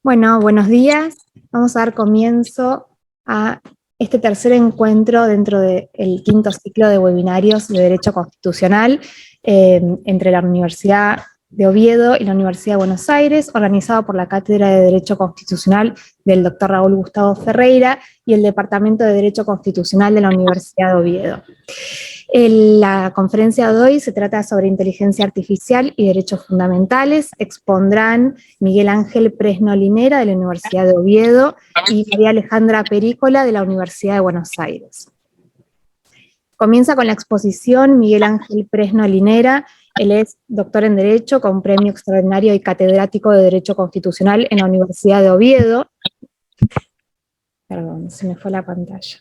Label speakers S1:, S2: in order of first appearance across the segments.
S1: Bueno, buenos días. Vamos a dar comienzo a este tercer encuentro dentro del quinto ciclo de webinarios de Derecho Constitucional entre la Universidad de Oviedo y la Universidad de Buenos Aires, organizado por la Cátedra de Derecho Constitucional del Dr. Raúl Gustavo Ferreira y el Departamento de Derecho Constitucional de la Universidad de Oviedo. La conferencia de hoy se trata sobre inteligencia artificial y derechos fundamentales. Expondrán Miguel Ángel Presno Linera de la Universidad de Oviedo y María Alejandra Perícola de la Universidad de Buenos Aires. Comienza con la exposición Miguel Ángel Presno Linera. Él es doctor en Derecho con premio extraordinario y catedrático de Derecho Constitucional en la Universidad de Oviedo. Perdón, se me fue la pantalla.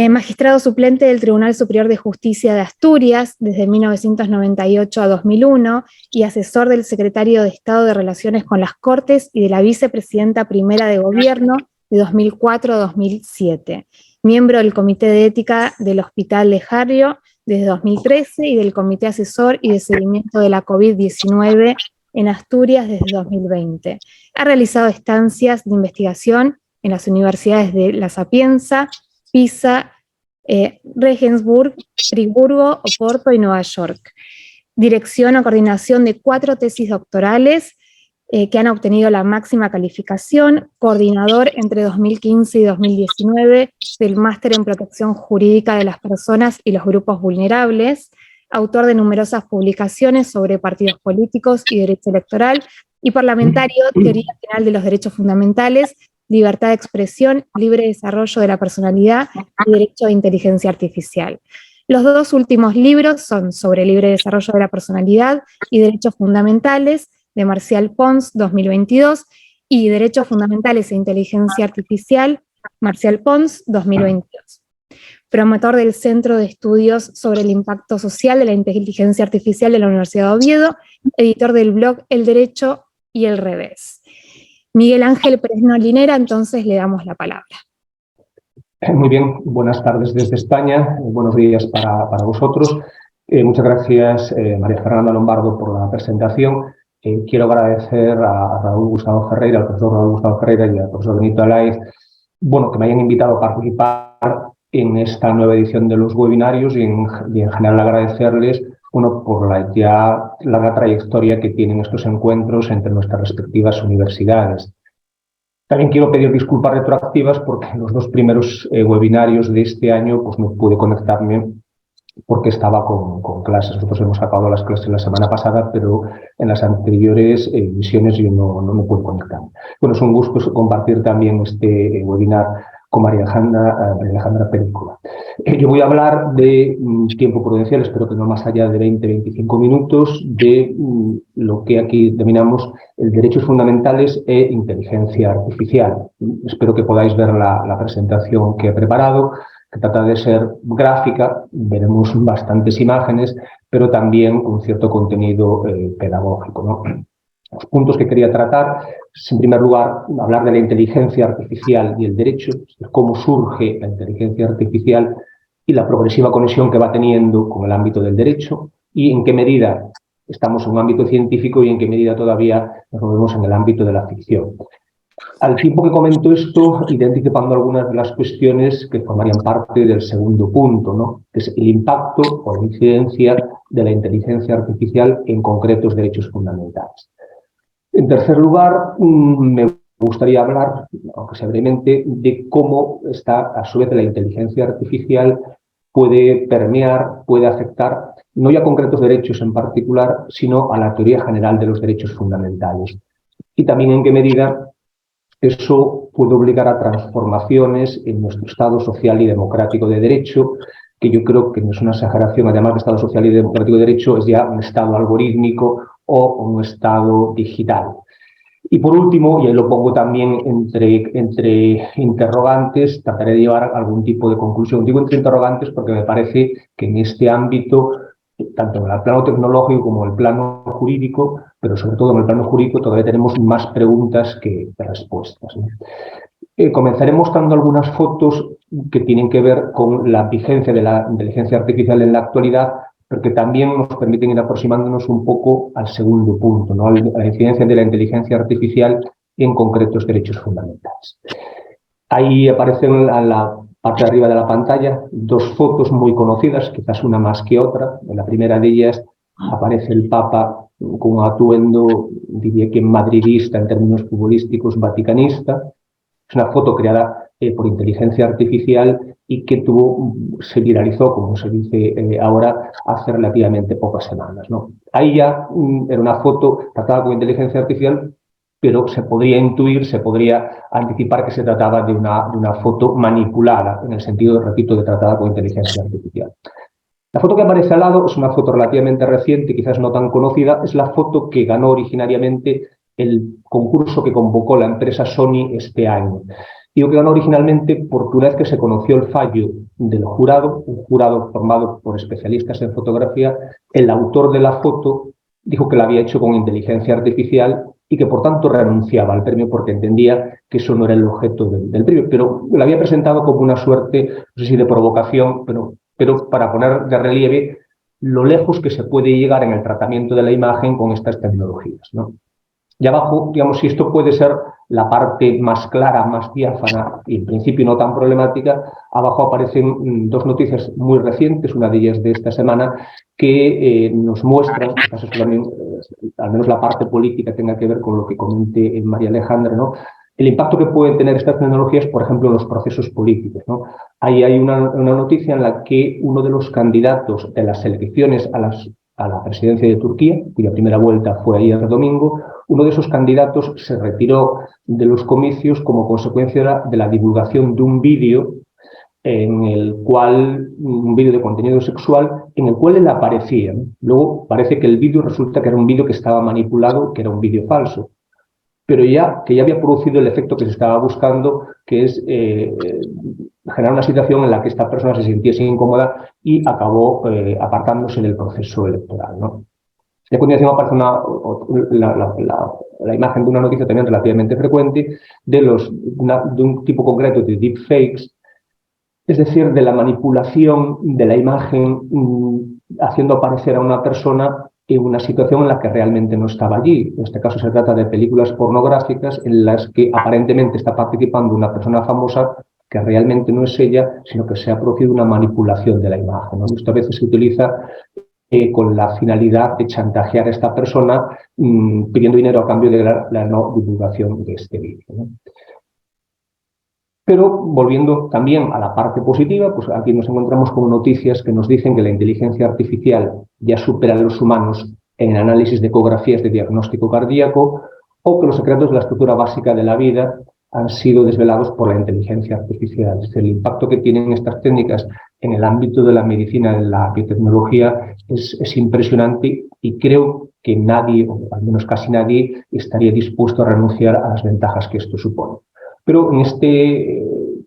S1: Magistrado suplente del Tribunal Superior de Justicia de Asturias desde 1998 a 2001 y asesor del Secretario de Estado de Relaciones con las Cortes y de la Vicepresidenta Primera de Gobierno de 2004 a 2007. Miembro del Comité de Ética del Hospital de Harrio desde 2013 y del Comité Asesor y de Seguimiento de la COVID-19 en Asturias desde 2020. Ha realizado estancias de investigación en las universidades de La Sapienza, Pisa, Regensburg, Friburgo, Oporto y Nueva York. Dirección o coordinación de 4 tesis doctorales que han obtenido la máxima calificación, coordinador entre 2015 y 2019 del Máster en Protección Jurídica de las Personas y los Grupos Vulnerables, autor de numerosas publicaciones sobre partidos políticos y derecho electoral, y parlamentario, teoría general de los derechos fundamentales, libertad de expresión, libre desarrollo de la personalidad y derecho de inteligencia artificial. Los 2 últimos libros son sobre libre desarrollo de la personalidad y derechos fundamentales, de Marcial Pons, 2022, y Derechos Fundamentales e Inteligencia Artificial, Marcial Pons, 2022. Promotor del Centro de Estudios sobre el Impacto Social de la Inteligencia Artificial de la Universidad de Oviedo, editor del blog El Derecho y el Revés. Miguel Ángel Presno Linera, entonces le damos la palabra.
S2: Muy bien, buenas tardes desde España, buenos días para vosotros. Muchas gracias, María Fernanda Lombardo, por la presentación. Quiero agradecer a Raúl Gustavo Ferreira, al profesor Raúl Gustavo Ferreira y al profesor Benito Alaiz, que me hayan invitado a participar en esta nueva edición de los webinarios y en general agradecerles por la ya larga trayectoria que tienen estos encuentros entre nuestras respectivas universidades. También quiero pedir disculpas retroactivas porque en los 2 primeros webinarios de este año no pude conectarme porque estaba con clases. Nosotros hemos acabado las clases la semana pasada, pero en las anteriores emisiones yo no me pude conectar. Bueno, es un gusto compartir también este webinar con María Alejandra Perícola. Yo voy a hablar de tiempo prudencial, espero que no más allá de 20-25 minutos, de lo que aquí denominamos el derechos fundamentales e inteligencia artificial. Espero que podáis ver la presentación que he preparado, que trata de ser gráfica, veremos bastantes imágenes, pero también un cierto contenido pedagógico, ¿no? Los puntos que quería tratar es, en primer lugar, hablar de la inteligencia artificial y el derecho, cómo surge la inteligencia artificial y la progresiva conexión que va teniendo con el ámbito del derecho y en qué medida estamos en un ámbito científico y en qué medida todavía nos movemos en el ámbito de la ficción. Al tiempo que comento esto, identificando algunas de las cuestiones que formarían parte del segundo punto, ¿no? Que es el impacto o la incidencia de la inteligencia artificial en concretos derechos fundamentales. En tercer lugar, me gustaría hablar, aunque sea brevemente, de cómo a su vez la inteligencia artificial puede permear, puede afectar, no ya a concretos derechos en particular, sino a la teoría general de los derechos fundamentales. Y también en qué medida eso puede obligar a transformaciones en nuestro Estado social y democrático de derecho, que yo creo que no es una exageración, además de Estado social y democrático de derecho, es ya un Estado algorítmico o un Estado digital. Y por último, y ahí lo pongo también entre interrogantes, trataré de llevar algún tipo de conclusión. Digo entre interrogantes porque me parece que en este ámbito, tanto en el plano tecnológico como en el plano jurídico, pero sobre todo en el plano jurídico todavía tenemos más preguntas que respuestas, ¿no? Comenzaré mostrando algunas fotos que tienen que ver con la vigencia de la inteligencia artificial en la actualidad, pero que también nos permiten ir aproximándonos un poco al segundo punto, ¿no? A la incidencia de la inteligencia artificial en concretos derechos fundamentales. Ahí aparecen a la parte de arriba de la pantalla dos fotos muy conocidas, quizás una más que otra. En la primera de ellas aparece el Papa con un atuendo, diría que madridista en términos futbolísticos, vaticanista. Es una foto creada por inteligencia artificial y que se viralizó, como se dice ahora, hace relativamente pocas semanas, ¿no? Ahí ya era una foto tratada con inteligencia artificial, pero se podría intuir, se podría anticipar que se trataba de una foto manipulada, en el sentido, repito, de tratada con inteligencia artificial. La foto que aparece al lado es una foto relativamente reciente, quizás no tan conocida, es la foto que ganó originariamente el concurso que convocó la empresa Sony este año. Digo que ganó originalmente porque una vez que se conoció el fallo del jurado, un jurado formado por especialistas en fotografía, el autor de la foto dijo que la había hecho con inteligencia artificial y que por tanto renunciaba al premio porque entendía que eso no era el objeto del premio, pero lo había presentado como una suerte, no sé si de provocación, pero para poner de relieve lo lejos que se puede llegar en el tratamiento de la imagen con estas tecnologías, ¿no? Y abajo, digamos, si esto puede ser la parte más clara, más diáfana y en principio no tan problemática, abajo aparecen dos noticias muy recientes, una de ellas de esta semana, que nos muestran, quizás también, al menos la parte política tenga que ver con lo que comente María Alejandra, ¿no? El impacto que pueden tener estas tecnologías, por ejemplo, en los procesos políticos, ¿no? Ahí hay una noticia en la que uno de los candidatos de las elecciones a la presidencia de Turquía, cuya primera vuelta fue ayer domingo, uno de esos candidatos se retiró de los comicios como consecuencia de la divulgación de un vídeo un vídeo de contenido sexual, en el cual él aparecía. Luego parece que el vídeo resulta que era un vídeo que estaba manipulado, que era un vídeo falso, pero que ya había producido el efecto que se estaba buscando, que es generar una situación en la que esta persona se sintiese incómoda y acabó apartándose del proceso electoral, ¿no? Y a continuación aparece la imagen de una noticia también relativamente frecuente de un tipo concreto de deepfakes, es decir, de la manipulación de la imagen haciendo aparecer a una persona en una situación en la que realmente no estaba allí. En este caso se trata de películas pornográficas en las que aparentemente está participando una persona famosa que realmente no es ella, sino que se ha producido una manipulación de la imagen, ¿no? Esto a veces se utiliza con la finalidad de chantajear a esta persona pidiendo dinero a cambio de la no divulgación de este vídeo, ¿no? Pero volviendo también a la parte positiva, pues aquí nos encontramos con noticias que nos dicen que la inteligencia artificial ya supera a los humanos en el análisis de ecografías de diagnóstico cardíaco, o que los secretos de la estructura básica de la vida han sido desvelados por la inteligencia artificial. Es decir, el impacto que tienen estas técnicas en el ámbito de la medicina, de la biotecnología, es impresionante y creo que nadie, o al menos casi nadie, estaría dispuesto a renunciar a las ventajas que esto supone. Pero en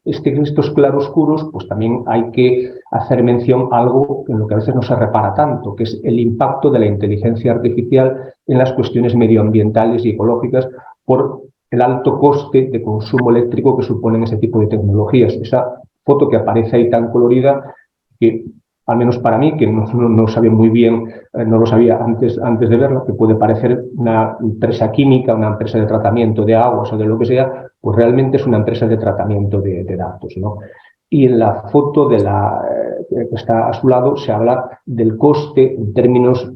S2: estos claroscuros, pues también hay que hacer mención a algo en lo que a veces no se repara tanto, que es el impacto de la inteligencia artificial en las cuestiones medioambientales y ecológicas por el alto coste de consumo eléctrico que suponen ese tipo de tecnologías. Esa foto que aparece ahí tan colorida, que al menos para mí, que no sabía muy bien, no lo sabía antes de verla, que puede parecer una empresa química, una empresa de tratamiento de aguas o de lo que sea, pues realmente es una empresa de tratamiento de datos, ¿no? Y en la foto que está a su lado se habla del coste en términos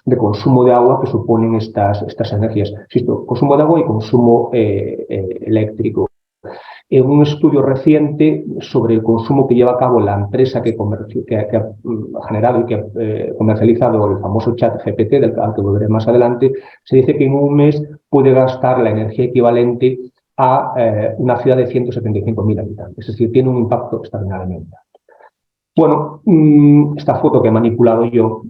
S2: de consumo de agua que suponen estas energías. Insisto, consumo de agua y consumo eléctrico. En un estudio reciente sobre el consumo que lleva a cabo la empresa que ha generado y que ha comercializado el famoso chat GPT, al que volveré más adelante, se dice que en un mes puede gastar la energía equivalente a una ciudad de 175.000 habitantes. Es decir, tiene un impacto extraordinariamente alto. Bueno, esta foto que he manipulado yo,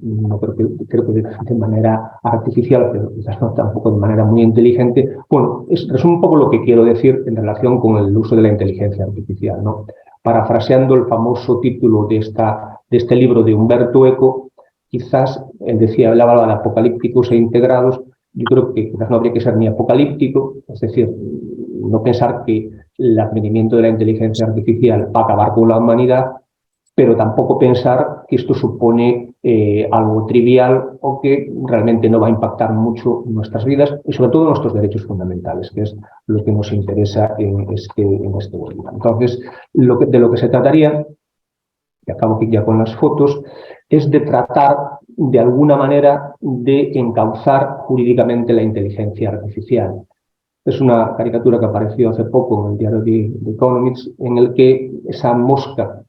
S2: creo que de manera artificial, pero quizás no tampoco de manera muy inteligente, bueno, resume un poco lo que quiero decir en relación con el uso de la inteligencia artificial, ¿no? Parafraseando el famoso título de este libro de Umberto Eco, quizás él hablaba de apocalípticos e integrados. Yo creo que quizás no habría que ser ni apocalíptico, es decir, no pensar que el advenimiento de la inteligencia artificial va a acabar con la humanidad, pero tampoco pensar que esto supone algo trivial o que realmente no va a impactar mucho en nuestras vidas y sobre todo en nuestros derechos fundamentales, que es lo que nos interesa en este webinar. Entonces, de lo que se trataría, y acabo aquí ya con las fotos, es de tratar de alguna manera de encauzar jurídicamente la inteligencia artificial. Es una caricatura que apareció hace poco en el diario The Economist, en el que esa mosca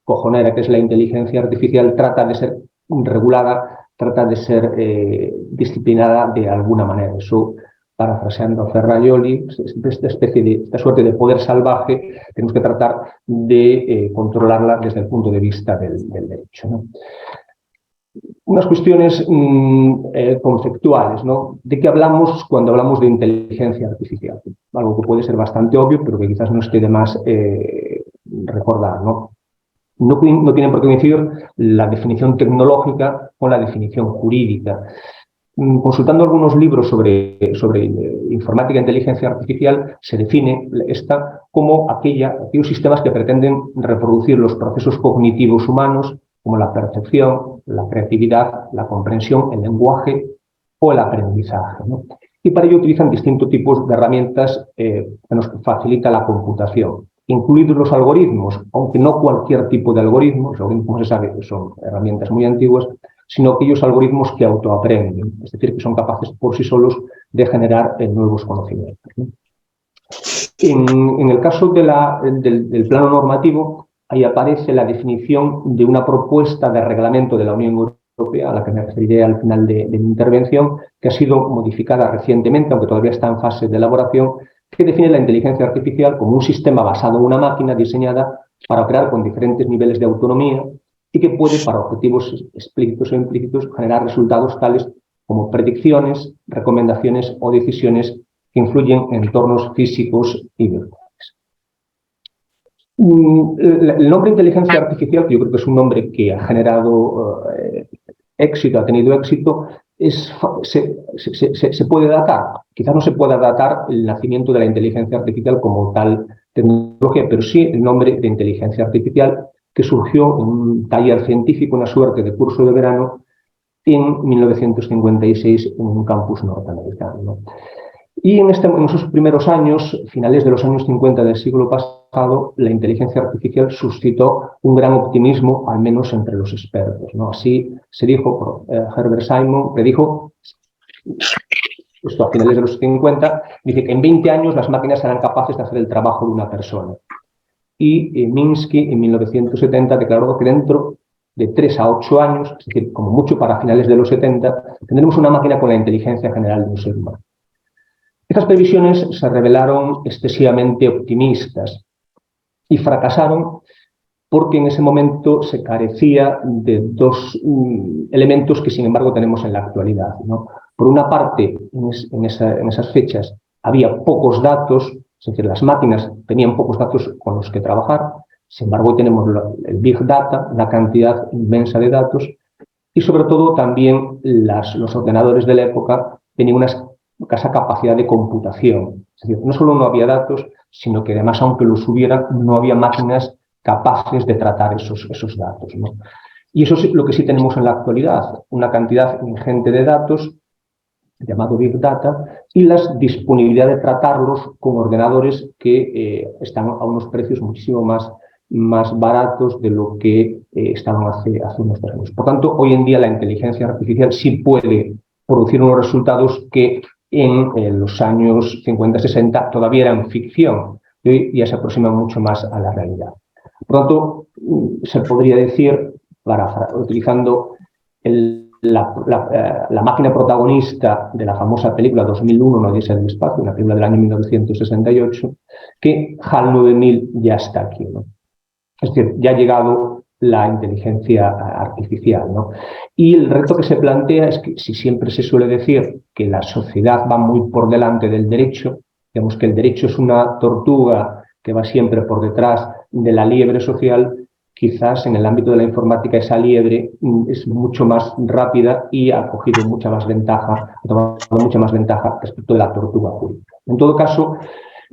S2: cojonera que es la inteligencia artificial trata de ser regulada, trata de ser disciplinada de alguna manera. Eso, parafraseando a Ferraioli, esta suerte de poder salvaje, tenemos que tratar de controlarla desde el punto de vista del derecho, ¿no? Unas cuestiones conceptuales, ¿no? ¿De qué hablamos cuando hablamos de inteligencia artificial? Algo que puede ser bastante obvio, pero que quizás no esté de más recordar, ¿no? No tiene por qué coincidir la definición tecnológica con la definición jurídica. Consultando algunos libros sobre informática e inteligencia artificial, se define esta como aquellos sistemas que pretenden reproducir los procesos cognitivos humanos, como la percepción, la creatividad, la comprensión, el lenguaje o el aprendizaje, ¿no? Y para ello utilizan distintos tipos de herramientas que nos facilita la computación, incluidos los algoritmos, aunque no cualquier tipo de algoritmos. Los algoritmos se sabe que son herramientas muy antiguas, sino aquellos algoritmos que autoaprenden, es decir, que son capaces por sí solos de generar nuevos conocimientos, ¿no? En el caso del plano normativo, ahí aparece la definición de una propuesta de reglamento de la Unión Europea, a la que me referiré al final de mi intervención, que ha sido modificada recientemente, aunque todavía está en fase de elaboración, que define la inteligencia artificial como un sistema basado en una máquina diseñada para operar con diferentes niveles de autonomía y que puede, para objetivos explícitos o implícitos, generar resultados tales como predicciones, recomendaciones o decisiones que influyen en entornos físicos y virtuales. El nombre inteligencia artificial, que yo creo que es un nombre que ha generado éxito, ha tenido éxito, se puede datar. Quizás no se pueda datar el nacimiento de la inteligencia artificial como tal tecnología, pero sí el nombre de inteligencia artificial, que surgió en un taller científico, una suerte de curso de verano, en 1956 en un campus norteamericano, ¿no? Y en esos primeros años, finales de los años 50 del siglo pasado, la inteligencia artificial suscitó un gran optimismo, al menos entre los expertos, ¿no? Así se dijo por Herbert Simon, que dijo, esto a finales de los 50, dice que en 20 años las máquinas serán capaces de hacer el trabajo de una persona. Y Minsky, en 1970, declaró que dentro de 3 a 8 años, es decir, como mucho para finales de los 70, tendremos una máquina con la inteligencia general de un ser humano. Estas previsiones se revelaron excesivamente optimistas y fracasaron porque en ese momento se carecía de dos elementos que, sin embargo, tenemos en la actualidad, ¿no? Por una parte, en esas fechas había pocos datos, es decir, las máquinas tenían pocos datos con los que trabajar. Sin embargo, hoy tenemos el Big Data, una cantidad inmensa de datos, y sobre todo también los ordenadores de la época tenían una escasa capacidad de computación. Es decir, no solo no había datos, sino que además, aunque los hubiera, no había máquinas capaces de tratar esos datos, ¿no? Y eso es lo que sí tenemos en la actualidad, una cantidad ingente de datos, llamado Big Data, y la disponibilidad de tratarlos con ordenadores que están a unos precios muchísimo más baratos de lo que estaban hace unos años. Por tanto, hoy en día la inteligencia artificial sí puede producir unos resultados que en los años 50-60 todavía eran ficción, y hoy ya se aproximan mucho más a la realidad. Por tanto, se podría decir, utilizando la máquina protagonista de la famosa película 2001, una odisea del espacio, una película del año 1968, que HAL 9000 ya está aquí, ¿no? Es decir, ya ha llegado la inteligencia artificial, ¿no? Y el reto que se plantea es que, si siempre se suele decir que la sociedad va muy por delante del derecho, digamos que el derecho es una tortuga que va siempre por detrás de la liebre social, quizás en el ámbito de la informática esa liebre es mucho más rápida y ha cogido mucha más ventaja, ha tomado mucha más ventaja respecto de la tortuga jurídica. En todo caso,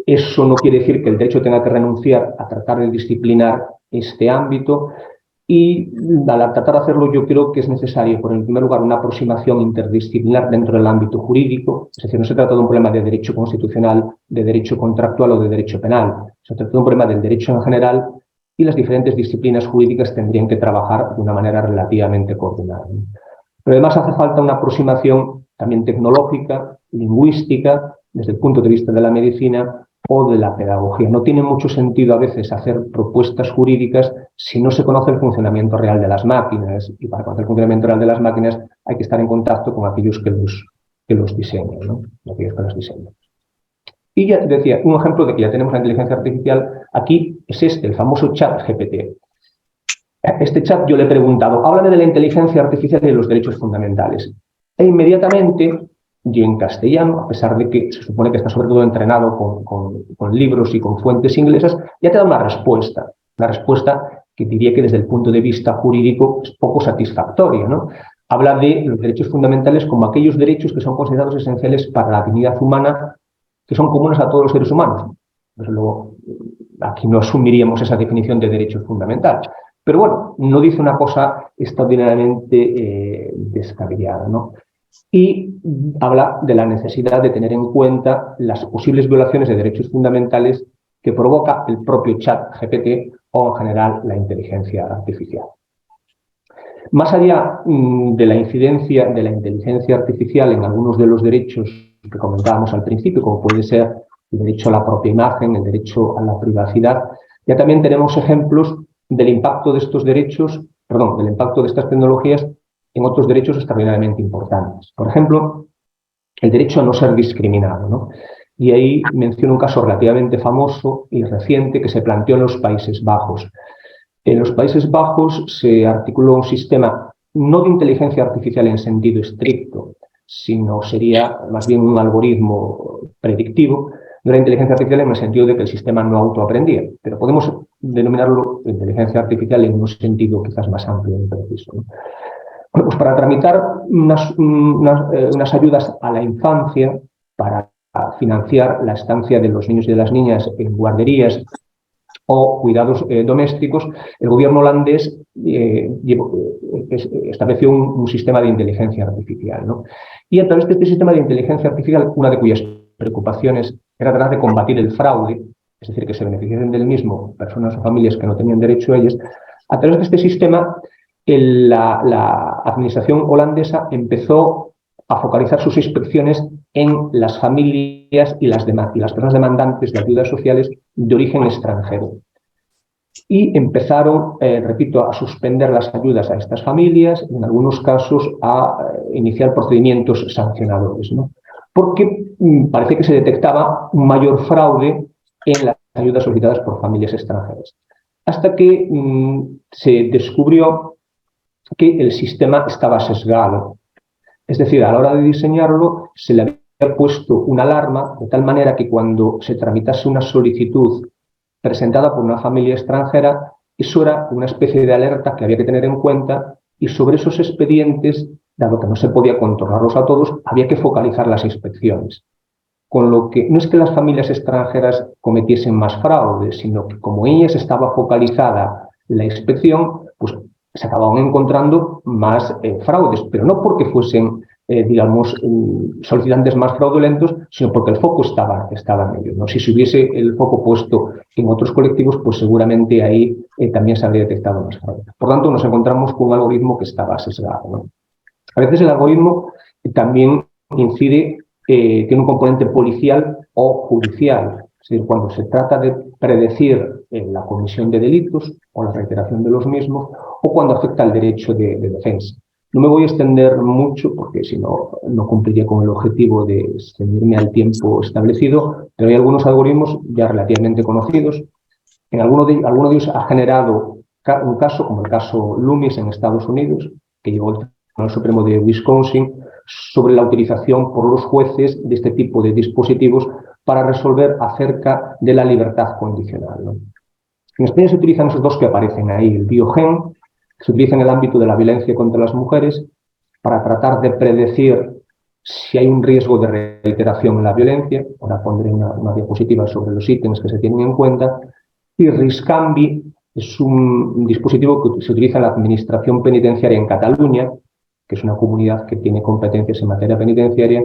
S2: eso no quiere decir que el derecho tenga que renunciar a tratar de disciplinar este ámbito, Y al tratar de hacerlo yo creo que es necesario, en primer lugar, una aproximación interdisciplinar dentro del ámbito jurídico, es decir, no se trata de un problema de derecho constitucional, de derecho contractual o de derecho penal, se trata de un problema del derecho en general y las diferentes disciplinas jurídicas tendrían que trabajar de una manera relativamente coordinada. Pero además hace falta una aproximación también tecnológica, lingüística, desde el punto de vista de la medicina o de la pedagogía. No tiene mucho sentido a veces hacer propuestas jurídicas si no se conoce el funcionamiento real de las máquinas, y para conocer el funcionamiento real de las máquinas hay que estar en contacto con aquellos que los diseñan, ¿no? Aquellos que las diseñan. Y ya te decía, un ejemplo de que ya tenemos la inteligencia artificial aquí es el famoso chat GPT. Este chat yo le he preguntado, háblame de la inteligencia artificial y de los derechos fundamentales. E inmediatamente, y en castellano, a pesar de que se supone que está sobre todo entrenado con libros y con fuentes inglesas, ya te da una respuesta que diría que desde el punto de vista jurídico es poco satisfactoria, ¿no? Habla de los derechos fundamentales como aquellos derechos que son considerados esenciales para la dignidad humana, que son comunes a todos los seres humanos. Desde luego, aquí no asumiríamos esa definición de derechos fundamentales. Pero bueno, no dice una cosa extraordinariamente descabellada, ¿no? Y habla de la necesidad de tener en cuenta las posibles violaciones de derechos fundamentales que provoca el propio chat GPT o en general la inteligencia artificial. Más allá de la incidencia de la inteligencia artificial en algunos de los derechos que comentábamos al principio, como puede ser el derecho a la propia imagen, el derecho a la privacidad, ya también tenemos ejemplos del impacto de estos derechos, del impacto de estas tecnologías en otros derechos extraordinariamente importantes. Por ejemplo, el derecho a no ser discriminado, ¿no? Y ahí menciono un caso relativamente famoso y reciente que se planteó en los Países Bajos. En los Países Bajos se articuló un sistema no de inteligencia artificial en sentido estricto, sino sería más bien un algoritmo predictivo de la inteligencia artificial en el sentido de que el sistema no autoaprendía, pero podemos denominarlo inteligencia artificial en un sentido quizás más amplio y preciso, ¿no? Bueno, pues para tramitar unas ayudas a la infancia, para financiar la estancia de los niños y de las niñas en guarderías o cuidados domésticos, el gobierno holandés estableció un sistema de inteligencia artificial, ¿no? Y a través de este sistema de inteligencia artificial, una de cuyas preocupaciones era tratar de combatir el fraude, es decir, que se beneficiasen del mismo personas o familias que no tenían derecho a ellas, a través de este sistema la administración holandesa empezó a focalizar sus inspecciones en las familias y las personas demandantes de ayudas sociales de origen extranjero. Y empezaron, repito, a suspender las ayudas a estas familias y en algunos casos a iniciar procedimientos sancionadores, ¿no? Porque parece que se detectaba un mayor fraude en las ayudas solicitadas por familias extranjeras. Hasta que se descubrió que el sistema estaba sesgado. Es decir, a la hora de diseñarlo se le había puesto una alarma de tal manera que cuando se tramitase una solicitud presentada por una familia extranjera, eso era una especie de alerta que había que tener en cuenta y sobre esos expedientes, dado que no se podía controlarlos a todos, había que focalizar las inspecciones. Con lo que no es que las familias extranjeras cometiesen más fraude, sino que como en ellas estaba focalizada la inspección, pues se acababan encontrando más fraudes, pero no porque fuesen, digamos, solicitantes más fraudulentos, sino porque el foco estaba en ellos, ¿no? Si se hubiese el foco puesto en otros colectivos, pues seguramente ahí también se habría detectado más fraude. Por tanto, nos encontramos con un algoritmo que estaba sesgado, ¿no? A veces el algoritmo también incide, tiene un componente policial o judicial. Es decir, cuando se trata de predecir la comisión de delitos o la reiteración de los mismos, o cuando afecta al derecho de defensa. No me voy a extender mucho porque si no, no cumpliría con el objetivo de ceñirme al tiempo establecido, pero hay algunos algoritmos ya relativamente conocidos. Alguno de ellos ha generado un caso, como el caso Loomis en Estados Unidos, que llegó al Tribunal Supremo de Wisconsin, sobre la utilización por los jueces de este tipo de dispositivos para resolver acerca de la libertad condicional, ¿no? En España se utilizan esos dos que aparecen ahí, el Biogen, que se utiliza en el ámbito de la violencia contra las mujeres para tratar de predecir si hay un riesgo de reiteración en la violencia. Ahora pondré una diapositiva sobre los ítems que se tienen en cuenta. Y Riscambi, Es un dispositivo que se utiliza en la Administración Penitenciaria en Cataluña, que es una comunidad que tiene competencias en materia penitenciaria,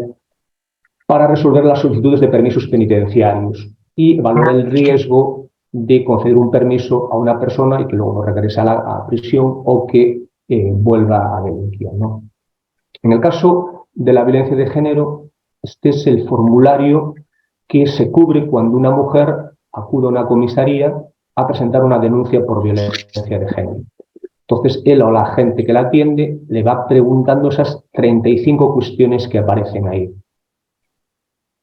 S2: para resolver las solicitudes de permisos penitenciarios y valora el riesgo de conceder un permiso a una persona y que luego no regrese a la prisión o que vuelva a delinquir, ¿no? En el caso de la violencia de género, este es el formulario que se cubre cuando una mujer acude a una comisaría a presentar una denuncia por violencia de género. Entonces, él o la gente que la atiende le va preguntando esas 35 cuestiones que aparecen ahí.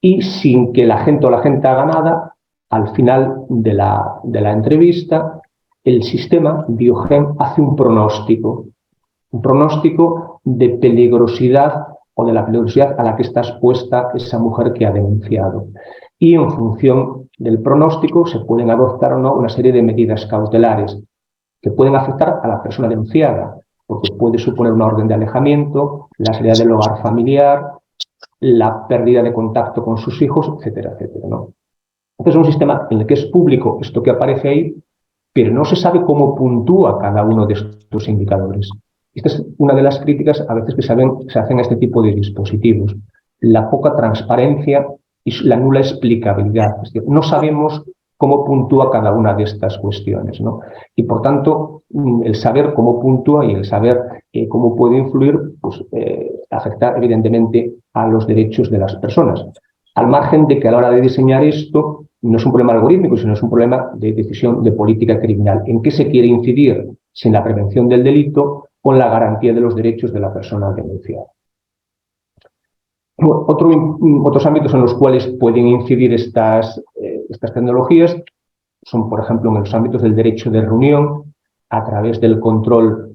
S2: Y sin que la gente haga nada, al final de la entrevista, el sistema Biogen hace un pronóstico de peligrosidad o de la peligrosidad a la que está expuesta esa mujer que ha denunciado. Y en función del pronóstico se pueden adoptar o no una serie de medidas cautelares que pueden afectar a la persona denunciada, porque puede suponer una orden de alejamiento, la salida del hogar familiar, la pérdida de contacto con sus hijos, etcétera, etcétera, ¿no? Entonces es un sistema en el que es público esto que aparece ahí, pero no se sabe cómo puntúa cada uno de estos indicadores. Esta es una de las críticas a veces que se hacen a este tipo de dispositivos. La poca transparencia y la nula explicabilidad. Es decir, no sabemos cómo puntúa cada una de estas cuestiones, ¿no? Y por tanto, el saber cómo puntúa y el saber cómo puede influir, pues afecta evidentemente a los derechos de las personas. Al margen de que a la hora de diseñar esto no es un problema algorítmico, sino es un problema de decisión de política criminal. ¿En qué se quiere incidir? Si en la prevención del delito o en la garantía de los derechos de la persona denunciada. Otros ámbitos en los cuales pueden incidir estas tecnologías son, por ejemplo, en los ámbitos del derecho de reunión, a través del control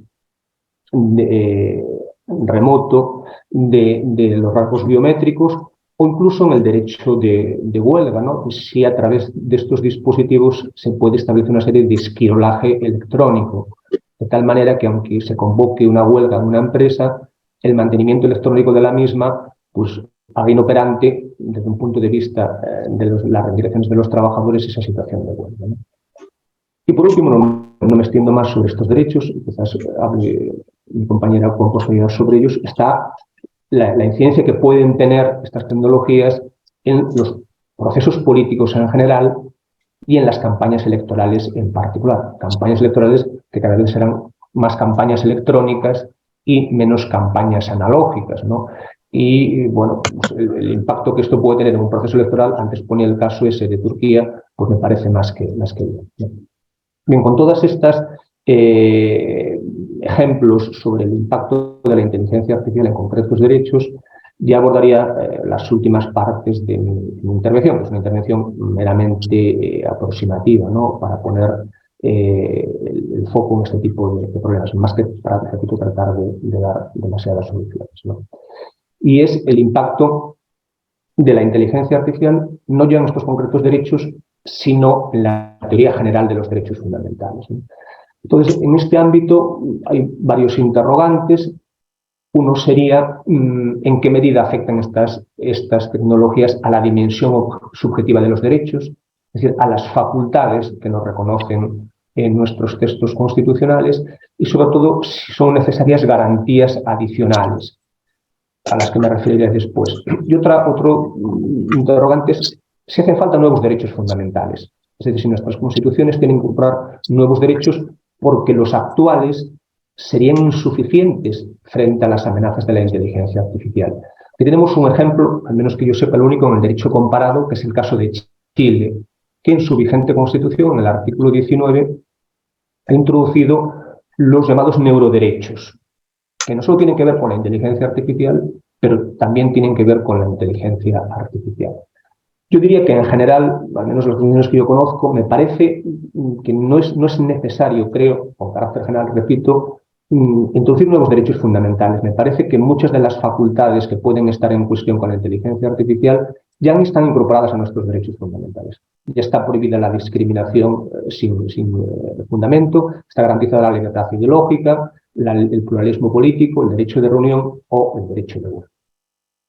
S2: remoto de los rasgos biométricos, o incluso en el derecho de huelga, ¿no? Si a través de estos dispositivos se puede establecer una serie de esquirolaje electrónico, de tal manera que aunque se convoque una huelga en una empresa, el mantenimiento electrónico de la misma, pues haga inoperante desde un punto de vista de las reivindicaciones de los trabajadores esa situación de huelga, ¿no? Y por último, no me extiendo más sobre estos derechos, quizás hable mi compañera con posterioridad sobre ellos, está la incidencia que pueden tener estas tecnologías en los procesos políticos en general y en las campañas electorales en particular. Campañas electorales que cada vez serán más campañas electrónicas y menos campañas analógicas, ¿no? Y bueno, pues el impacto que esto puede tener en un proceso electoral, antes ponía el caso ese de Turquía, pues me parece más que bien, ¿no? Bien, con todas estas ejemplos sobre el impacto de la inteligencia artificial en concretos derechos, ya abordaría las últimas partes de mi intervención, que es una intervención meramente aproximativa, ¿no? Para poner el foco en este tipo de problemas, más que para, repito, tratar de dar demasiadas soluciones, ¿no? Y es el impacto de la inteligencia artificial, no ya en estos concretos derechos, sino en la teoría general de los derechos fundamentales, ¿no? Entonces, en este ámbito hay varios interrogantes. Uno sería en qué medida afectan estas tecnologías a la dimensión subjetiva de los derechos, es decir, a las facultades que nos reconocen en nuestros textos constitucionales y, sobre todo, si son necesarias garantías adicionales, a las que me referiré después. Y otro interrogante es si hacen falta nuevos derechos fundamentales. Es decir, si nuestras constituciones tienen que incorporar nuevos derechos porque los actuales serían insuficientes frente a las amenazas de la inteligencia artificial. Aquí tenemos un ejemplo, al menos que yo sepa el único, en el derecho comparado, que es el caso de Chile, que en su vigente constitución, en el artículo 19, ha introducido los llamados neuroderechos, que no solo tienen que ver con la inteligencia artificial, pero también tienen que ver con la inteligencia artificial. Yo diría que en general, al menos las opiniones que yo conozco, me parece que no es necesario, creo, con carácter general, repito, introducir nuevos derechos fundamentales. Me parece que muchas de las facultades que pueden estar en cuestión con la inteligencia artificial ya están incorporadas a nuestros derechos fundamentales. Ya está prohibida la discriminación sin fundamento, está garantizada la libertad ideológica, el pluralismo político, el derecho de reunión o el derecho de huelga.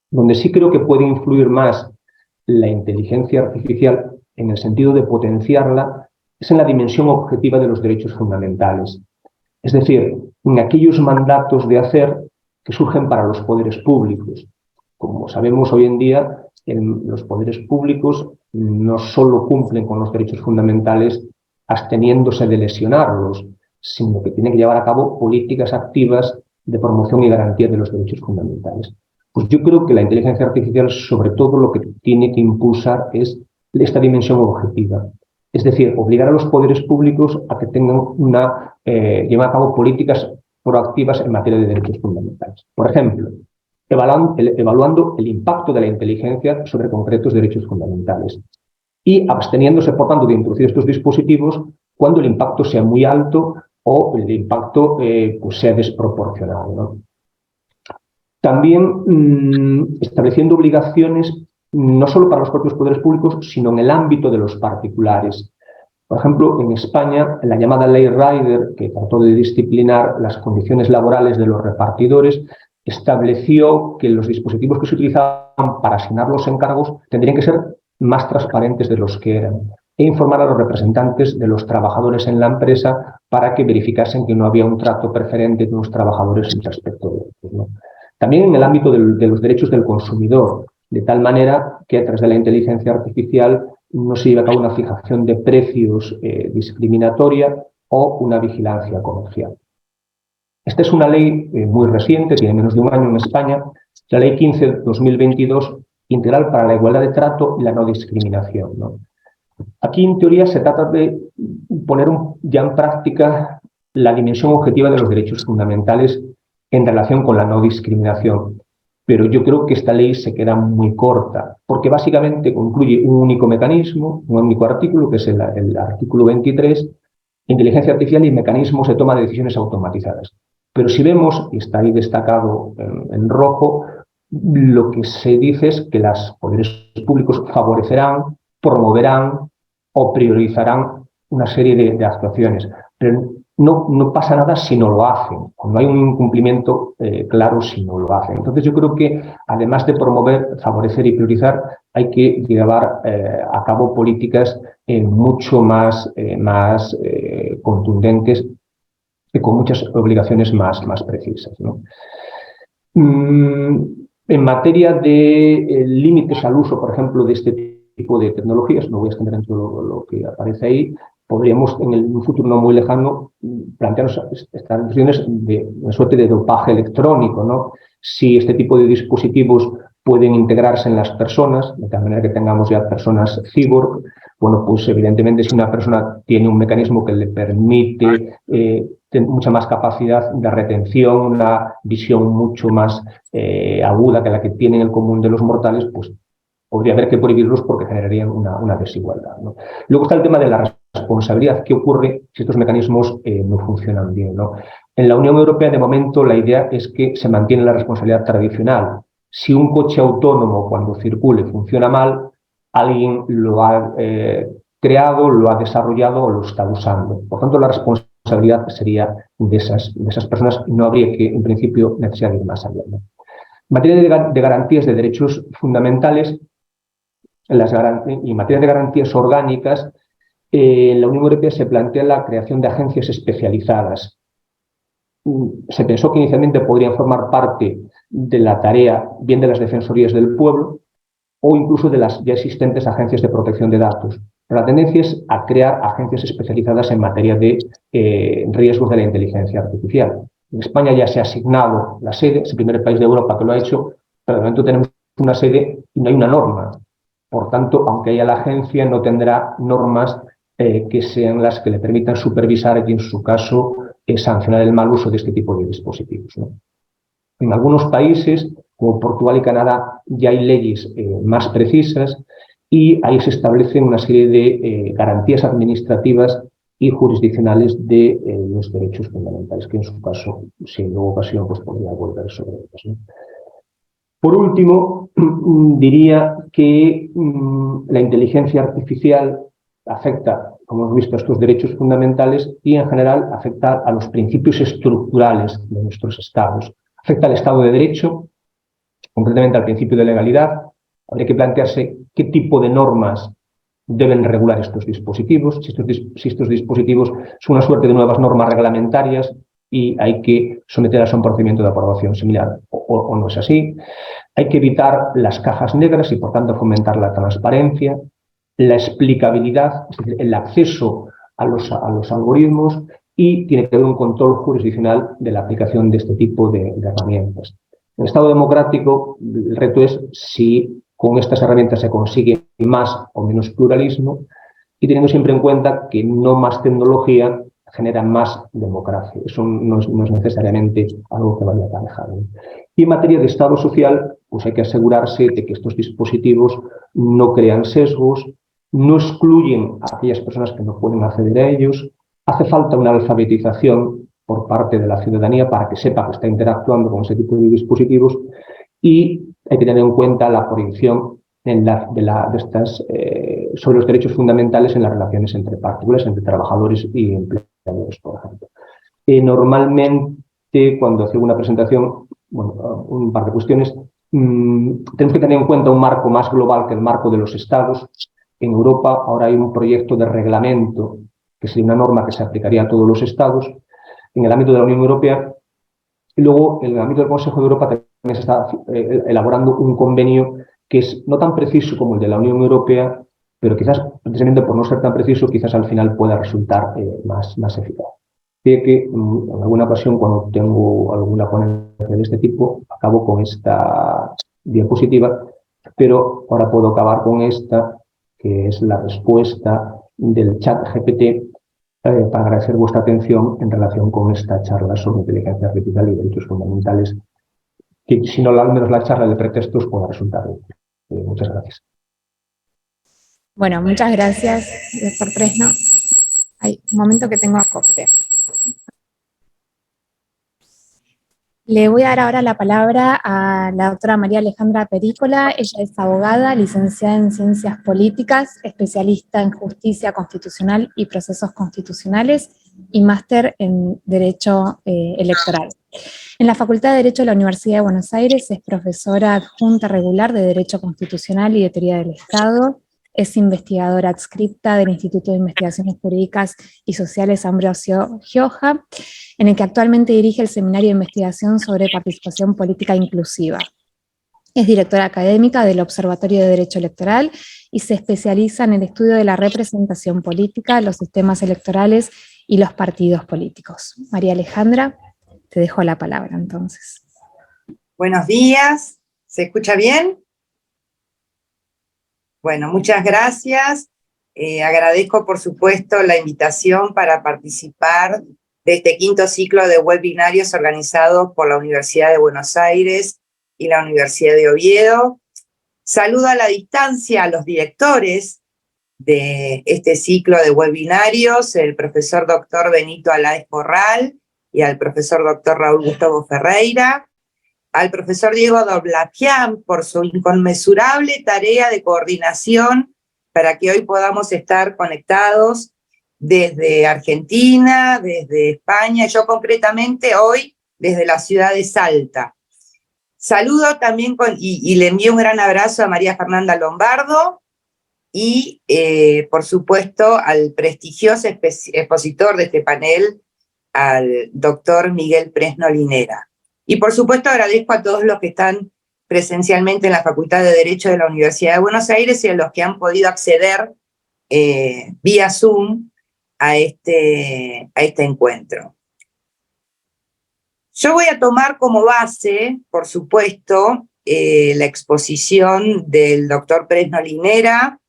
S2: Donde sí creo que puede influir más la inteligencia artificial en el sentido de potenciarla es en la dimensión objetiva de los derechos fundamentales. Es decir, en aquellos mandatos de hacer que surgen para los poderes públicos. Como sabemos hoy en día, los poderes públicos no solo cumplen con los derechos fundamentales absteniéndose de lesionarlos, sino que tienen que llevar a cabo políticas activas de promoción y garantía de los derechos fundamentales. Pues yo creo que la inteligencia artificial, sobre todo, lo que tiene que impulsar es esta dimensión objetiva. Es decir, obligar a los poderes públicos a que tengan lleven a cabo políticas proactivas en materia de derechos fundamentales. Por ejemplo, evaluando el impacto de la inteligencia sobre concretos derechos fundamentales y absteniéndose, por tanto, de introducir estos dispositivos cuando el impacto sea muy alto o el impacto pues sea desproporcionado, ¿no? También estableciendo obligaciones no solo para los propios poderes públicos, sino en el ámbito de los particulares. Por ejemplo, en España, la llamada Ley Rider, que trató de disciplinar las condiciones laborales de los repartidores, estableció que los dispositivos que se utilizaban para asignar los encargos tendrían que ser más transparentes de los que eran e informar a los representantes de los trabajadores en la empresa para que verificasen que no había un trato preferente de unos trabajadores respecto de otros, ¿no? También en el ámbito de los derechos del consumidor, de tal manera que a través de la inteligencia artificial no se lleve a cabo una fijación de precios discriminatoria o una vigilancia comercial. Esta es una ley muy reciente, tiene menos de un año en España, la Ley 15/2022, integral para la igualdad de trato y la no discriminación, ¿no? Aquí, en teoría, se trata de poner ya en práctica la dimensión objetiva de los derechos fundamentales en relación con la no discriminación. Pero yo creo que esta ley se queda muy corta, porque básicamente incluye un único mecanismo, un único artículo, que es el artículo 23, inteligencia artificial y mecanismos de toma de decisiones automatizadas. Pero si vemos, y está ahí destacado en rojo, lo que se dice es que los poderes públicos favorecerán, promoverán o priorizarán una serie de actuaciones. Pero no pasa nada si no lo hacen, o no hay un incumplimiento claro si no lo hacen. Entonces yo creo que, además de promover, favorecer y priorizar, hay que llevar a cabo políticas mucho más contundentes y con muchas obligaciones más precisas, ¿no? En materia de límites al uso, por ejemplo, de este tipo de tecnologías, no voy a extender en todo lo que aparece ahí, podríamos en un futuro no muy lejano plantearnos estas cuestiones de una suerte de dopaje electrónico, ¿no? Si este tipo de dispositivos pueden integrarse en las personas, de tal manera que tengamos ya personas cyborg, bueno, pues evidentemente si una persona tiene un mecanismo que le permite tener mucha más capacidad de retención, una visión mucho más aguda que la que tienen el común de los mortales, pues podría haber que prohibirlos porque generarían una desigualdad, ¿no? Luego está el tema de la responsabilidad. ¿Qué ocurre si estos mecanismos no funcionan bien, ¿no? En la Unión Europea, de momento, la idea es que se mantiene la responsabilidad tradicional. Si un coche autónomo, cuando circule, funciona mal, alguien lo ha creado, lo ha desarrollado o lo está usando. Por tanto, la responsabilidad sería de esas personas y no habría que, en principio, necesidad de ir más allá, ¿no? En materia de garantías de derechos fundamentales, y en materia de garantías orgánicas, en la Unión Europea se plantea la creación de agencias especializadas. Se pensó que inicialmente podrían formar parte de la tarea bien de las defensorías del pueblo o incluso de las ya existentes agencias de protección de datos. Pero la tendencia es a crear agencias especializadas en materia de riesgos de la inteligencia artificial. En España ya se ha asignado la sede, es el primer país de Europa que lo ha hecho, pero de momento tenemos una sede y no hay una norma. Por tanto, aunque haya la agencia, no tendrá normas que sean las que le permitan supervisar y, en su caso, sancionar el mal uso de este tipo de dispositivos, ¿no? En algunos países, como Portugal y Canadá, ya hay leyes más precisas y ahí se establecen una serie de garantías administrativas y jurisdiccionales de los derechos fundamentales, que en su caso, si en luego ocasión, pues podría volver sobre ellos, ¿no? Por último, diría que la inteligencia artificial afecta, como hemos visto, a estos derechos fundamentales y, en general, afecta a los principios estructurales de nuestros estados. Afecta al Estado de Derecho, concretamente al principio de legalidad. Habría que plantearse qué tipo de normas deben regular estos dispositivos, si estos dispositivos son una suerte de nuevas normas reglamentarias y hay que someterlas a un procedimiento de aprobación similar, o no es así. Hay que evitar las cajas negras y, por tanto, fomentar la transparencia, la explicabilidad, es decir, el acceso a los algoritmos, y tiene que haber un control jurisdiccional de la aplicación de este tipo de herramientas. En el Estado democrático, el reto es si con estas herramientas se consigue más o menos pluralismo, y teniendo siempre en cuenta que no más tecnología genera más democracia. Eso no es necesariamente algo que vaya aparejado. Y en materia de Estado social, pues hay que asegurarse de que estos dispositivos no crean sesgos, no excluyen a aquellas personas que no pueden acceder a ellos. Hace falta una alfabetización por parte de la ciudadanía para que sepa que está interactuando con ese tipo de dispositivos, y hay que tener en cuenta la prohibición sobre los derechos fundamentales en las relaciones entre particulares, entre trabajadores y empleadores, por ejemplo. Normalmente, cuando hacemos una presentación, bueno, un par de cuestiones, tenemos que tener en cuenta un marco más global que el marco de los estados. En Europa ahora hay un proyecto de reglamento que sería una norma que se aplicaría a todos los estados en el ámbito de la Unión Europea, y luego en el ámbito del Consejo de Europa también se está elaborando un convenio que es no tan preciso como el de la Unión Europea, pero quizás, precisamente por no ser tan preciso, quizás al final pueda resultar más eficaz. Así que en alguna ocasión, cuando tengo alguna ponencia de este tipo, acabo con esta diapositiva, pero ahora puedo acabar con esta, que es la respuesta del chat GPT, para agradecer vuestra atención en relación con esta charla sobre inteligencia artificial y derechos fundamentales, que si no al menos la charla de pretextos pueda resultar útil. Muchas gracias.
S1: Bueno, muchas gracias, doctor Presno. Hay un momento que tengo acople. Le voy a dar ahora la palabra a la doctora María Alejandra Perícola. Ella es abogada, licenciada en Ciencias Políticas, especialista en Justicia Constitucional y Procesos Constitucionales y máster en Derecho Electoral. En la Facultad de Derecho de la Universidad de Buenos Aires es profesora adjunta regular de Derecho Constitucional y de Teoría del Estado. Es investigadora adscripta del Instituto de Investigaciones Jurídicas y Sociales Ambrosio Gioja, en el que actualmente dirige el Seminario de Investigación sobre Participación Política Inclusiva. Es directora académica del Observatorio de Derecho Electoral y se especializa en el estudio de la representación política, los sistemas electorales y los partidos políticos. María Alejandra, te dejo la palabra entonces.
S3: Buenos días, ¿se escucha bien? Bueno, muchas gracias. Agradezco, por supuesto, la invitación para participar de este quinto ciclo de webinarios organizados por la Universidad de Buenos Aires y la Universidad de Oviedo. Saludo a la distancia a los directores de este ciclo de webinarios, el profesor doctor Benito Aláez Corral y al profesor doctor Raúl Gustavo Ferreira, al profesor Diego Doblapián por su inconmensurable tarea de coordinación para que hoy podamos estar conectados desde Argentina, desde España, yo concretamente hoy desde la ciudad de Salta. Saludo también y le envío un gran abrazo a María Fernanda Lombardo y, por supuesto, al prestigioso expositor de este panel, al doctor Miguel Presno Linera. Y, por supuesto, agradezco a todos los que están presencialmente en la Facultad de Derecho de la Universidad de Buenos Aires y a los que han podido acceder vía Zoom a este encuentro. Yo voy a tomar como base, por supuesto, la exposición del doctor Presno Linera.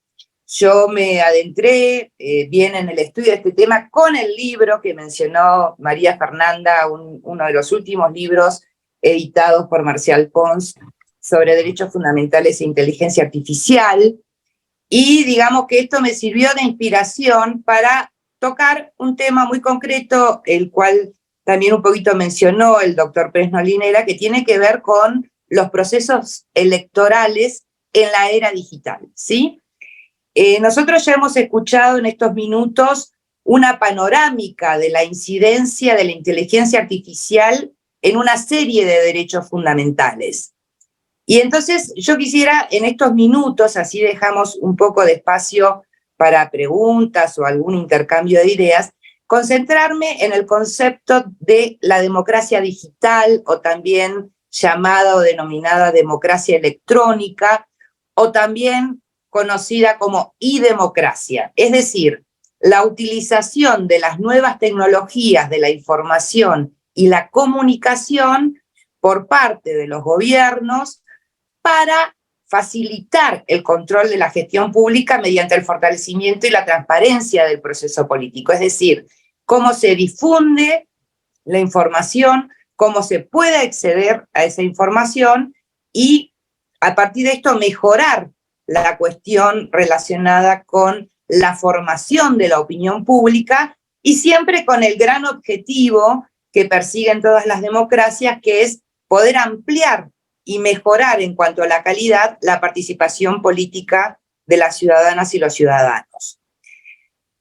S3: Yo me adentré bien en el estudio de este tema con el libro que mencionó María Fernanda, uno de los últimos libros editados por Marcial Pons sobre derechos fundamentales e inteligencia artificial, y digamos que esto me sirvió de inspiración para tocar un tema muy concreto, el cual también un poquito mencionó el doctor Presno Linera, que tiene que ver con los procesos electorales en la era digital, ¿sí? Nosotros ya hemos escuchado en estos minutos una panorámica de la incidencia de la inteligencia artificial en una serie de derechos fundamentales. Y entonces yo quisiera en estos minutos, así dejamos un poco de espacio para preguntas o algún intercambio de ideas, concentrarme en el concepto de la democracia digital, o también llamada o denominada democracia electrónica, o también conocida como e-democracia, es decir, la utilización de las nuevas tecnologías de la información y la comunicación por parte de los gobiernos para facilitar el control de la gestión pública mediante el fortalecimiento y la transparencia del proceso político, es decir, cómo se difunde la información, cómo se puede acceder a esa información y a partir de esto mejorar la cuestión relacionada con la formación de la opinión pública y siempre con el gran objetivo que persiguen todas las democracias, que es poder ampliar y mejorar en cuanto a la calidad la participación política de las ciudadanas y los ciudadanos.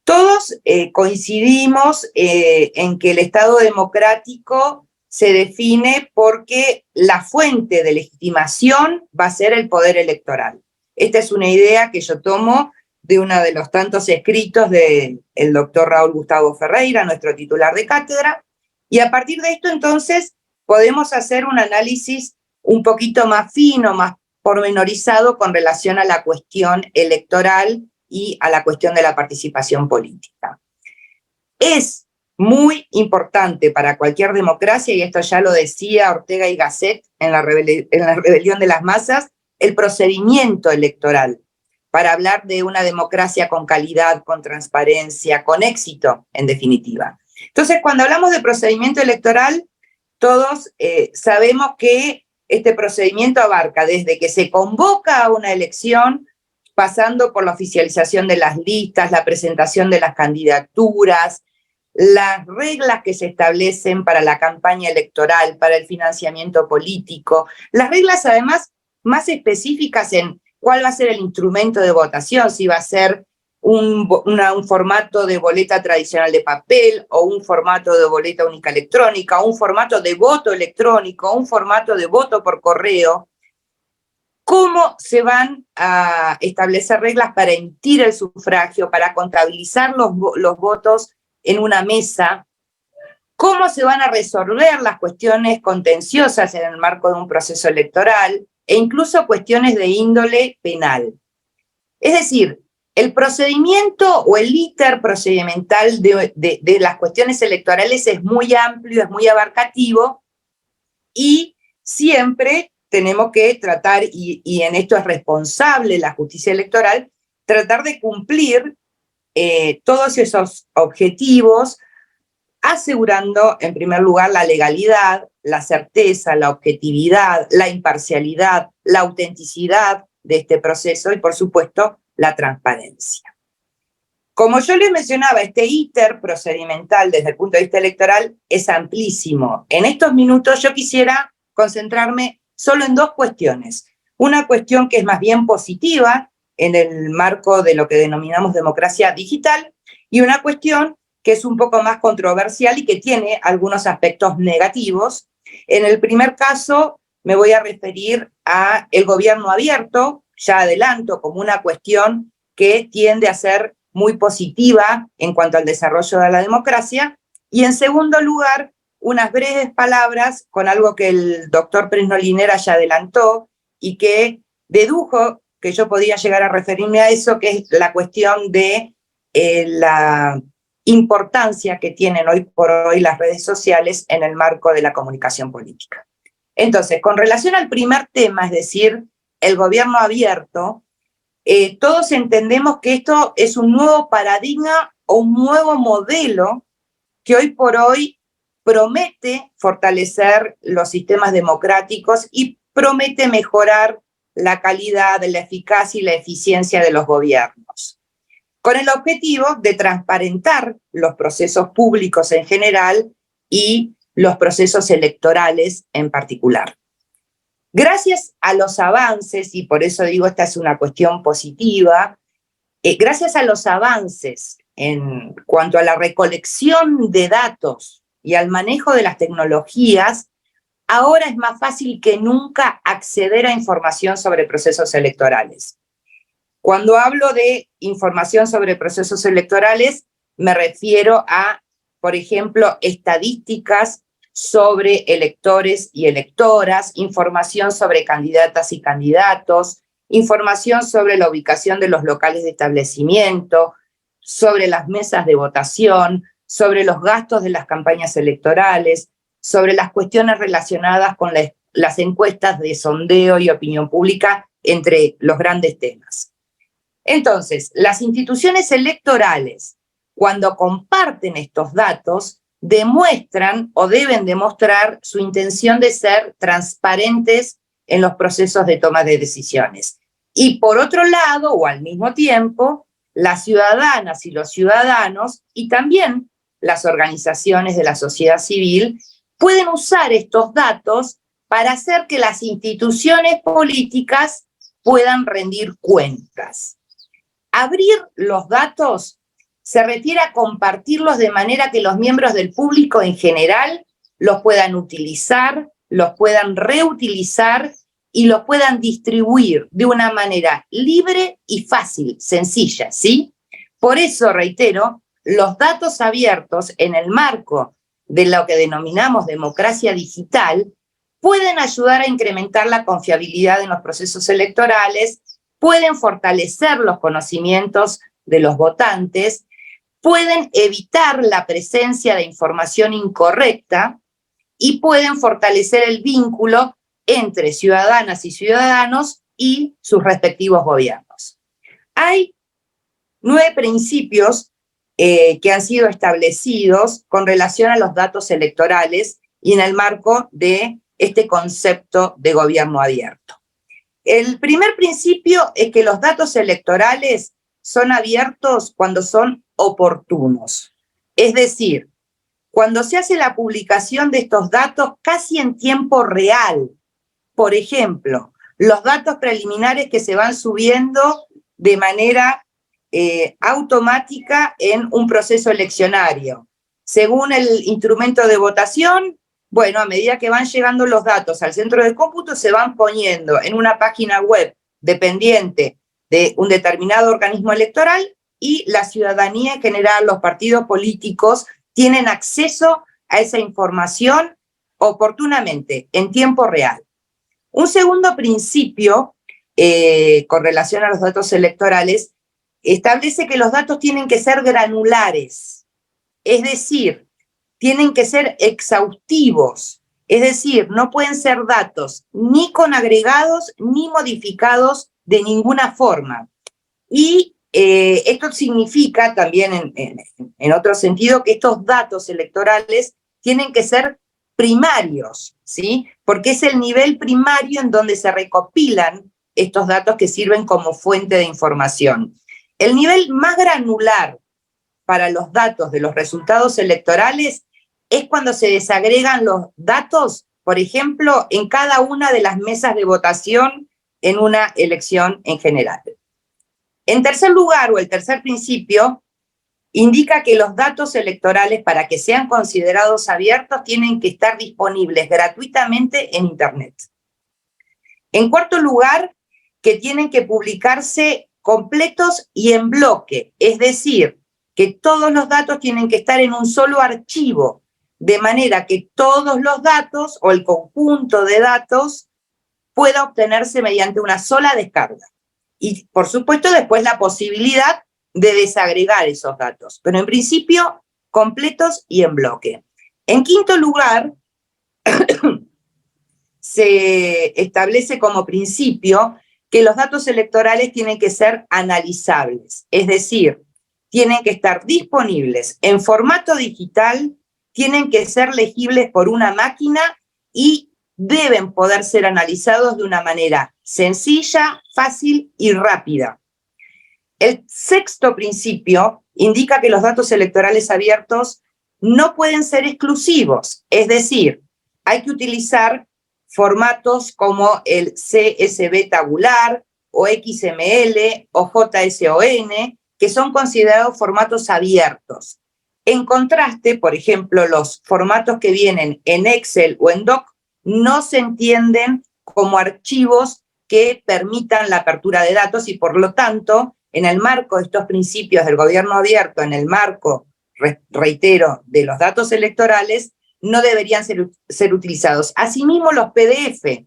S3: Todos coincidimos en que el Estado democrático se define porque la fuente de legitimación va a ser el poder electoral. Esta es una idea que yo tomo de uno de los tantos escritos del doctor Raúl Gustavo Ferreira, nuestro titular de cátedra, y a partir de esto entonces podemos hacer un análisis un poquito más fino, más pormenorizado con relación a la cuestión electoral y a la cuestión de la participación política. Es muy importante para cualquier democracia, y esto ya lo decía Ortega y Gasset en la Rebelión de las Masas, el procedimiento electoral, para hablar de una democracia con calidad, con transparencia, con éxito, en definitiva. Entonces, cuando hablamos de procedimiento electoral, todos sabemos que este procedimiento abarca desde que se convoca a una elección, pasando por la oficialización de las listas, la presentación de las candidaturas, las reglas que se establecen para la campaña electoral, para el financiamiento político, las reglas además más específicas en cuál va a ser el instrumento de votación, si va a ser un formato de boleta tradicional de papel, o un formato de boleta única electrónica, o un formato de voto electrónico, o un formato de voto por correo. ¿Cómo se van a establecer reglas para emitir el sufragio, para contabilizar los votos en una mesa? ¿Cómo se van a resolver las cuestiones contenciosas en el marco de un proceso electoral, e incluso cuestiones de índole penal? Es decir, el procedimiento o el íter procedimental de las cuestiones electorales es muy amplio, es muy abarcativo, y siempre tenemos que tratar, y en esto es responsable la justicia electoral, tratar de cumplir todos esos objetivos, asegurando en primer lugar la legalidad, la certeza, la objetividad, la imparcialidad, la autenticidad de este proceso y, por supuesto, la transparencia. Como yo les mencionaba, este íter procedimental desde el punto de vista electoral es amplísimo. En estos minutos yo quisiera concentrarme solo en dos cuestiones. Una cuestión que es más bien positiva en el marco de lo que denominamos democracia digital, y una cuestión que es un poco más controversial y que tiene algunos aspectos negativos. En el primer caso me voy a referir a el gobierno abierto, ya adelanto, como una cuestión que tiende a ser muy positiva en cuanto al desarrollo de la democracia, y en segundo lugar, unas breves palabras con algo que el doctor Presnolinera ya adelantó y que dedujo que yo podía llegar a referirme a eso, que es la cuestión de la importancia que tienen hoy por hoy las redes sociales en el marco de la comunicación política. Entonces, con relación al primer tema, es decir, el gobierno abierto, todos entendemos que esto es un nuevo paradigma o un nuevo modelo que hoy por hoy promete fortalecer los sistemas democráticos y promete mejorar la calidad, la eficacia y la eficiencia de los gobiernos, con el objetivo de transparentar los procesos públicos en general y los procesos electorales en particular. Gracias a los avances, y por eso digo esta es una cuestión positiva, gracias a los avances en cuanto a la recolección de datos y al manejo de las tecnologías, ahora es más fácil que nunca acceder a información sobre procesos electorales. Cuando hablo de información sobre procesos electorales, me refiero a, por ejemplo, estadísticas sobre electores y electoras, información sobre candidatas y candidatos, información sobre la ubicación de los locales de establecimiento, sobre las mesas de votación, sobre los gastos de las campañas electorales, sobre las cuestiones relacionadas con las encuestas de sondeo y opinión pública, entre los grandes temas. Entonces, las instituciones electorales, cuando comparten estos datos, demuestran o deben demostrar su intención de ser transparentes en los procesos de toma de decisiones. Y por otro lado, o al mismo tiempo, las ciudadanas y los ciudadanos, y también las organizaciones de la sociedad civil, pueden usar estos datos para hacer que las instituciones políticas puedan rendir cuentas. Abrir los datos se refiere a compartirlos de manera que los miembros del público en general los puedan utilizar, los puedan reutilizar y los puedan distribuir de una manera libre y fácil, sencilla, ¿sí? Por eso, reitero, los datos abiertos en el marco de lo que denominamos democracia digital pueden ayudar a incrementar la confiabilidad en los procesos electorales, pueden fortalecer los conocimientos de los votantes, pueden evitar la presencia de información incorrecta y pueden fortalecer el vínculo entre ciudadanas y ciudadanos y sus respectivos gobiernos. Hay 9 principios que han sido establecidos con relación a los datos electorales y en el marco de este concepto de gobierno abierto. El primer principio es que los datos electorales son abiertos cuando son oportunos. Es decir, cuando se hace la publicación de estos datos casi en tiempo real. Por ejemplo, los datos preliminares que se van subiendo de manera automática en un proceso eleccionario. Según el instrumento de votación, bueno, a medida que van llegando los datos al centro de cómputo, se van poniendo en una página web dependiente de un determinado organismo electoral y la ciudadanía en general, los partidos políticos, tienen acceso a esa información oportunamente, en tiempo real. Un segundo principio, con relación a los datos electorales, establece que los datos tienen que ser granulares, es decir, tienen que ser exhaustivos, es decir, no pueden ser datos ni con agregados ni modificados de ninguna forma. Y esto significa también, en otro sentido, que estos datos electorales tienen que ser primarios, ¿sí? Porque es el nivel primario en donde se recopilan estos datos que sirven como fuente de información. El nivel más granular para los datos de los resultados electorales es cuando se desagregan los datos, por ejemplo, en cada una de las mesas de votación en una elección en general. En tercer lugar, o el tercer principio, indica que los datos electorales, para que sean considerados abiertos, tienen que estar disponibles gratuitamente en Internet. En cuarto lugar, que tienen que publicarse completos y en bloque, es decir, que todos los datos tienen que estar en un solo archivo, de manera que todos los datos o el conjunto de datos pueda obtenerse mediante una sola descarga. Y, por supuesto, después la posibilidad de desagregar esos datos, pero en principio completos y en bloque. En quinto lugar, se establece como principio que los datos electorales tienen que ser analizables, es decir, tienen que estar disponibles en formato digital, tienen que ser legibles por una máquina y deben poder ser analizados de una manera sencilla, fácil y rápida. El sexto principio indica que los datos electorales abiertos no pueden ser exclusivos, es decir, hay que utilizar formatos como el CSV tabular o XML o JSON, que son considerados formatos abiertos. En contraste, por ejemplo, los formatos que vienen en Excel o en Doc no se entienden como archivos que permitan la apertura de datos y por lo tanto, en el marco de estos principios del gobierno abierto, en el marco, reitero, de los datos electorales, no deberían ser utilizados. Asimismo, los PDF,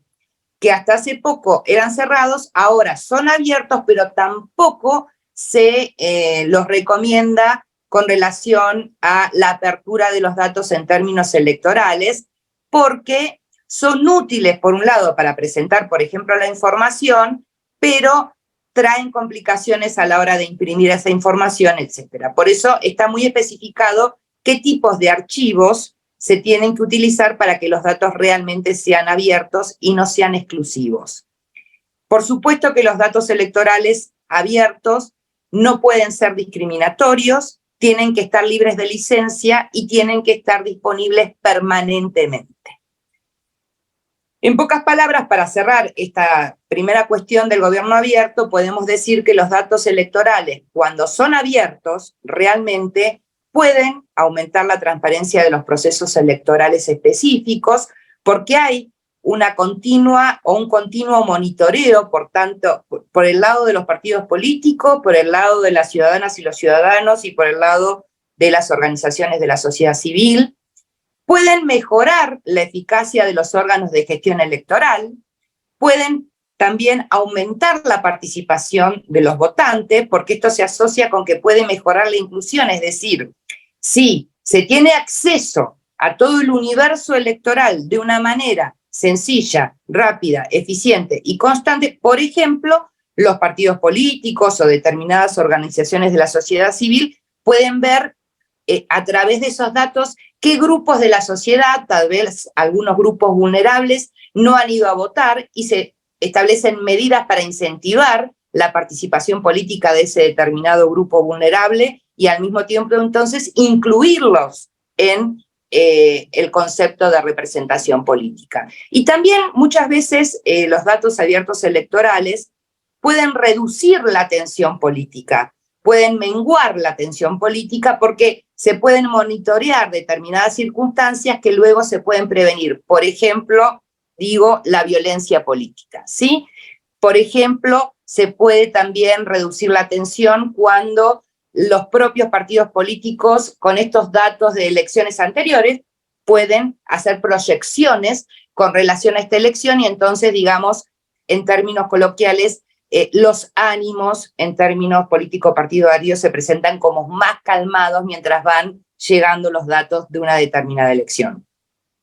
S3: que hasta hace poco eran cerrados, ahora son abiertos, pero tampoco se los recomienda con relación a la apertura de los datos en términos electorales, porque son útiles, por un lado, para presentar, por ejemplo, la información, pero traen complicaciones a la hora de imprimir esa información, etc. Por eso está muy especificado qué tipos de archivos se tienen que utilizar para que los datos realmente sean abiertos y no sean exclusivos. Por supuesto que los datos electorales abiertos no pueden ser discriminatorios, tienen que estar libres de licencia y tienen que estar disponibles permanentemente. En pocas palabras, para cerrar esta primera cuestión del gobierno abierto, podemos decir que los datos electorales, cuando son abiertos, realmente pueden aumentar la transparencia de los procesos electorales específicos, porque hay una continua o un continuo monitoreo, por tanto, por el lado de los partidos políticos, por el lado de las ciudadanas y los ciudadanos y por el lado de las organizaciones de la sociedad civil. Pueden mejorar la eficacia de los órganos de gestión electoral, pueden también aumentar la participación de los votantes, porque esto se asocia con que puede mejorar la inclusión, es decir, si se tiene acceso a todo el universo electoral de una manera sencilla, rápida, eficiente y constante, por ejemplo, los partidos políticos o determinadas organizaciones de la sociedad civil pueden ver a través de esos datos qué grupos de la sociedad, tal vez algunos grupos vulnerables, no han ido a votar y se establecen medidas para incentivar la participación política de ese determinado grupo vulnerable y al mismo tiempo entonces incluirlos en el concepto de representación política. Y también muchas veces los datos abiertos electorales pueden reducir la tensión política, pueden menguar la tensión política porque se pueden monitorear determinadas circunstancias que luego se pueden prevenir. Por ejemplo, digo, la violencia política, ¿sí? Por ejemplo, se puede también reducir la tensión cuando los propios partidos políticos, con estos datos de elecciones anteriores, pueden hacer proyecciones con relación a esta elección y entonces, digamos, en términos coloquiales, los ánimos en términos político-partidarios se presentan como más calmados mientras van llegando los datos de una determinada elección.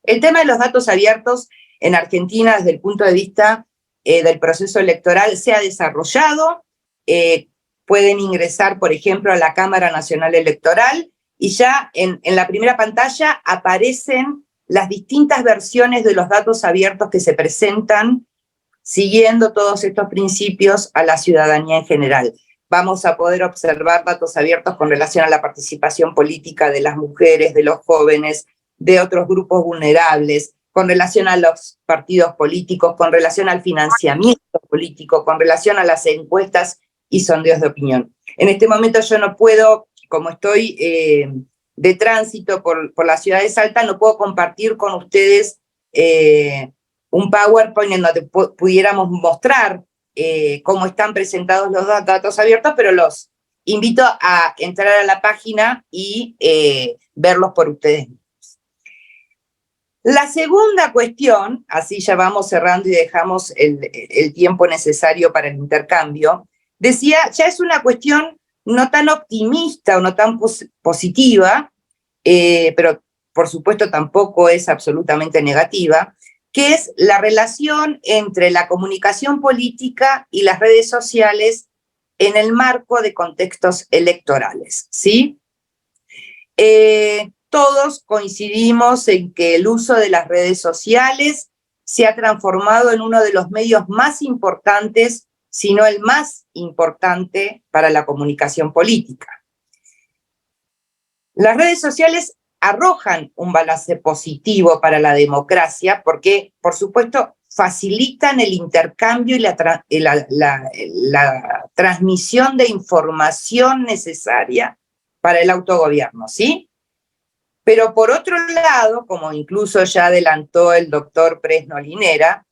S3: El tema de los datos abiertos en Argentina desde el punto de vista del proceso electoral se ha desarrollado, pueden ingresar, por ejemplo, a la Cámara Nacional Electoral y ya en la primera pantalla aparecen las distintas versiones de los datos abiertos que se presentan siguiendo todos estos principios a la ciudadanía en general. Vamos a poder observar datos abiertos con relación a la participación política de las mujeres, de los jóvenes, de otros grupos vulnerables, con relación a los partidos políticos, con relación al financiamiento político, con relación a las encuestas y sondeos de opinión. En este momento yo no puedo, como estoy de tránsito por la ciudad de Salta, no puedo compartir con ustedes un PowerPoint en donde pudiéramos mostrar cómo están presentados los datos abiertos, pero los invito a entrar a la página y verlos por ustedes mismos. La segunda cuestión, así ya vamos cerrando y dejamos el tiempo necesario para el intercambio, decía, ya es una cuestión no tan optimista o no tan positiva, pero por supuesto tampoco es absolutamente negativa, que es la relación entre la comunicación política y las redes sociales en el marco de contextos electorales, ¿sí? Todos coincidimos en que el uso de las redes sociales se ha transformado en uno de los medios más importantes, si no el más importante, para la comunicación política. Las redes sociales arrojan un balance positivo para la democracia porque, por supuesto, facilitan el intercambio y la transmisión de información necesaria para el autogobierno, ¿sí? Pero por otro lado, como incluso ya adelantó el doctor Presno Linera,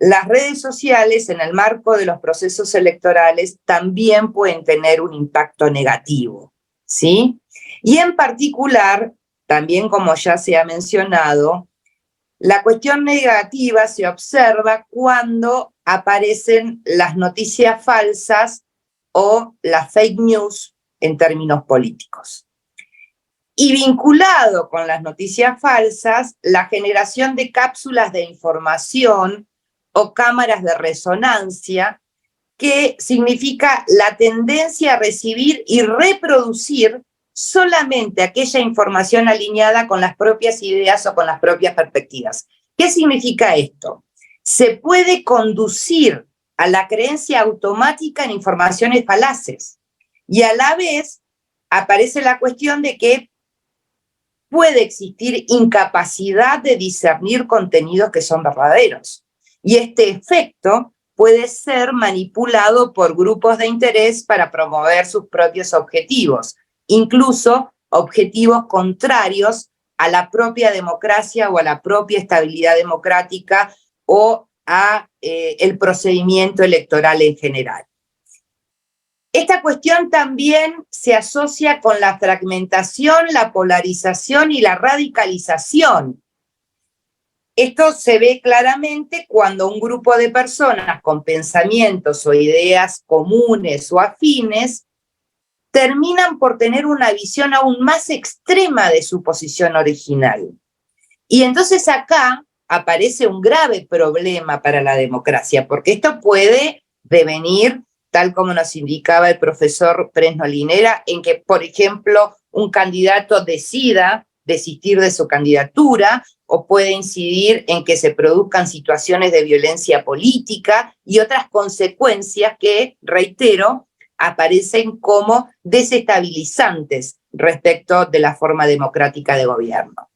S3: las redes sociales en el marco de los procesos electorales también pueden tener un impacto negativo, ¿sí? Y en particular, también como ya se ha mencionado, la cuestión negativa se observa cuando aparecen las noticias falsas o las fake news en términos políticos. Y vinculado con las noticias falsas, la generación de cápsulas de información o cámaras de resonancia, que significa la tendencia a recibir y reproducir solamente aquella información alineada con las propias ideas o con las propias perspectivas. ¿Qué significa esto? Se puede conducir a la creencia automática en informaciones falaces y a la vez aparece la cuestión de que puede existir incapacidad de discernir contenidos que son verdaderos. Y este efecto puede ser manipulado por grupos de interés para promover sus propios objetivos, incluso objetivos contrarios a la propia democracia o a la propia estabilidad democrática o a el procedimiento electoral en general. Esta cuestión también se asocia con la fragmentación, la polarización y la radicalización. Esto se ve claramente cuando un grupo de personas con pensamientos o ideas comunes o afines terminan por tener una visión aún más extrema de su posición original. Y entonces acá aparece un grave problema para la democracia, porque esto puede devenir, tal como nos indicaba el profesor Fresno Linera, en que, por ejemplo, un candidato decida desistir de su candidatura, o puede incidir en que se produzcan situaciones de violencia política y otras consecuencias que, reitero, aparecen como desestabilizantes respecto de la forma democrática de gobierno.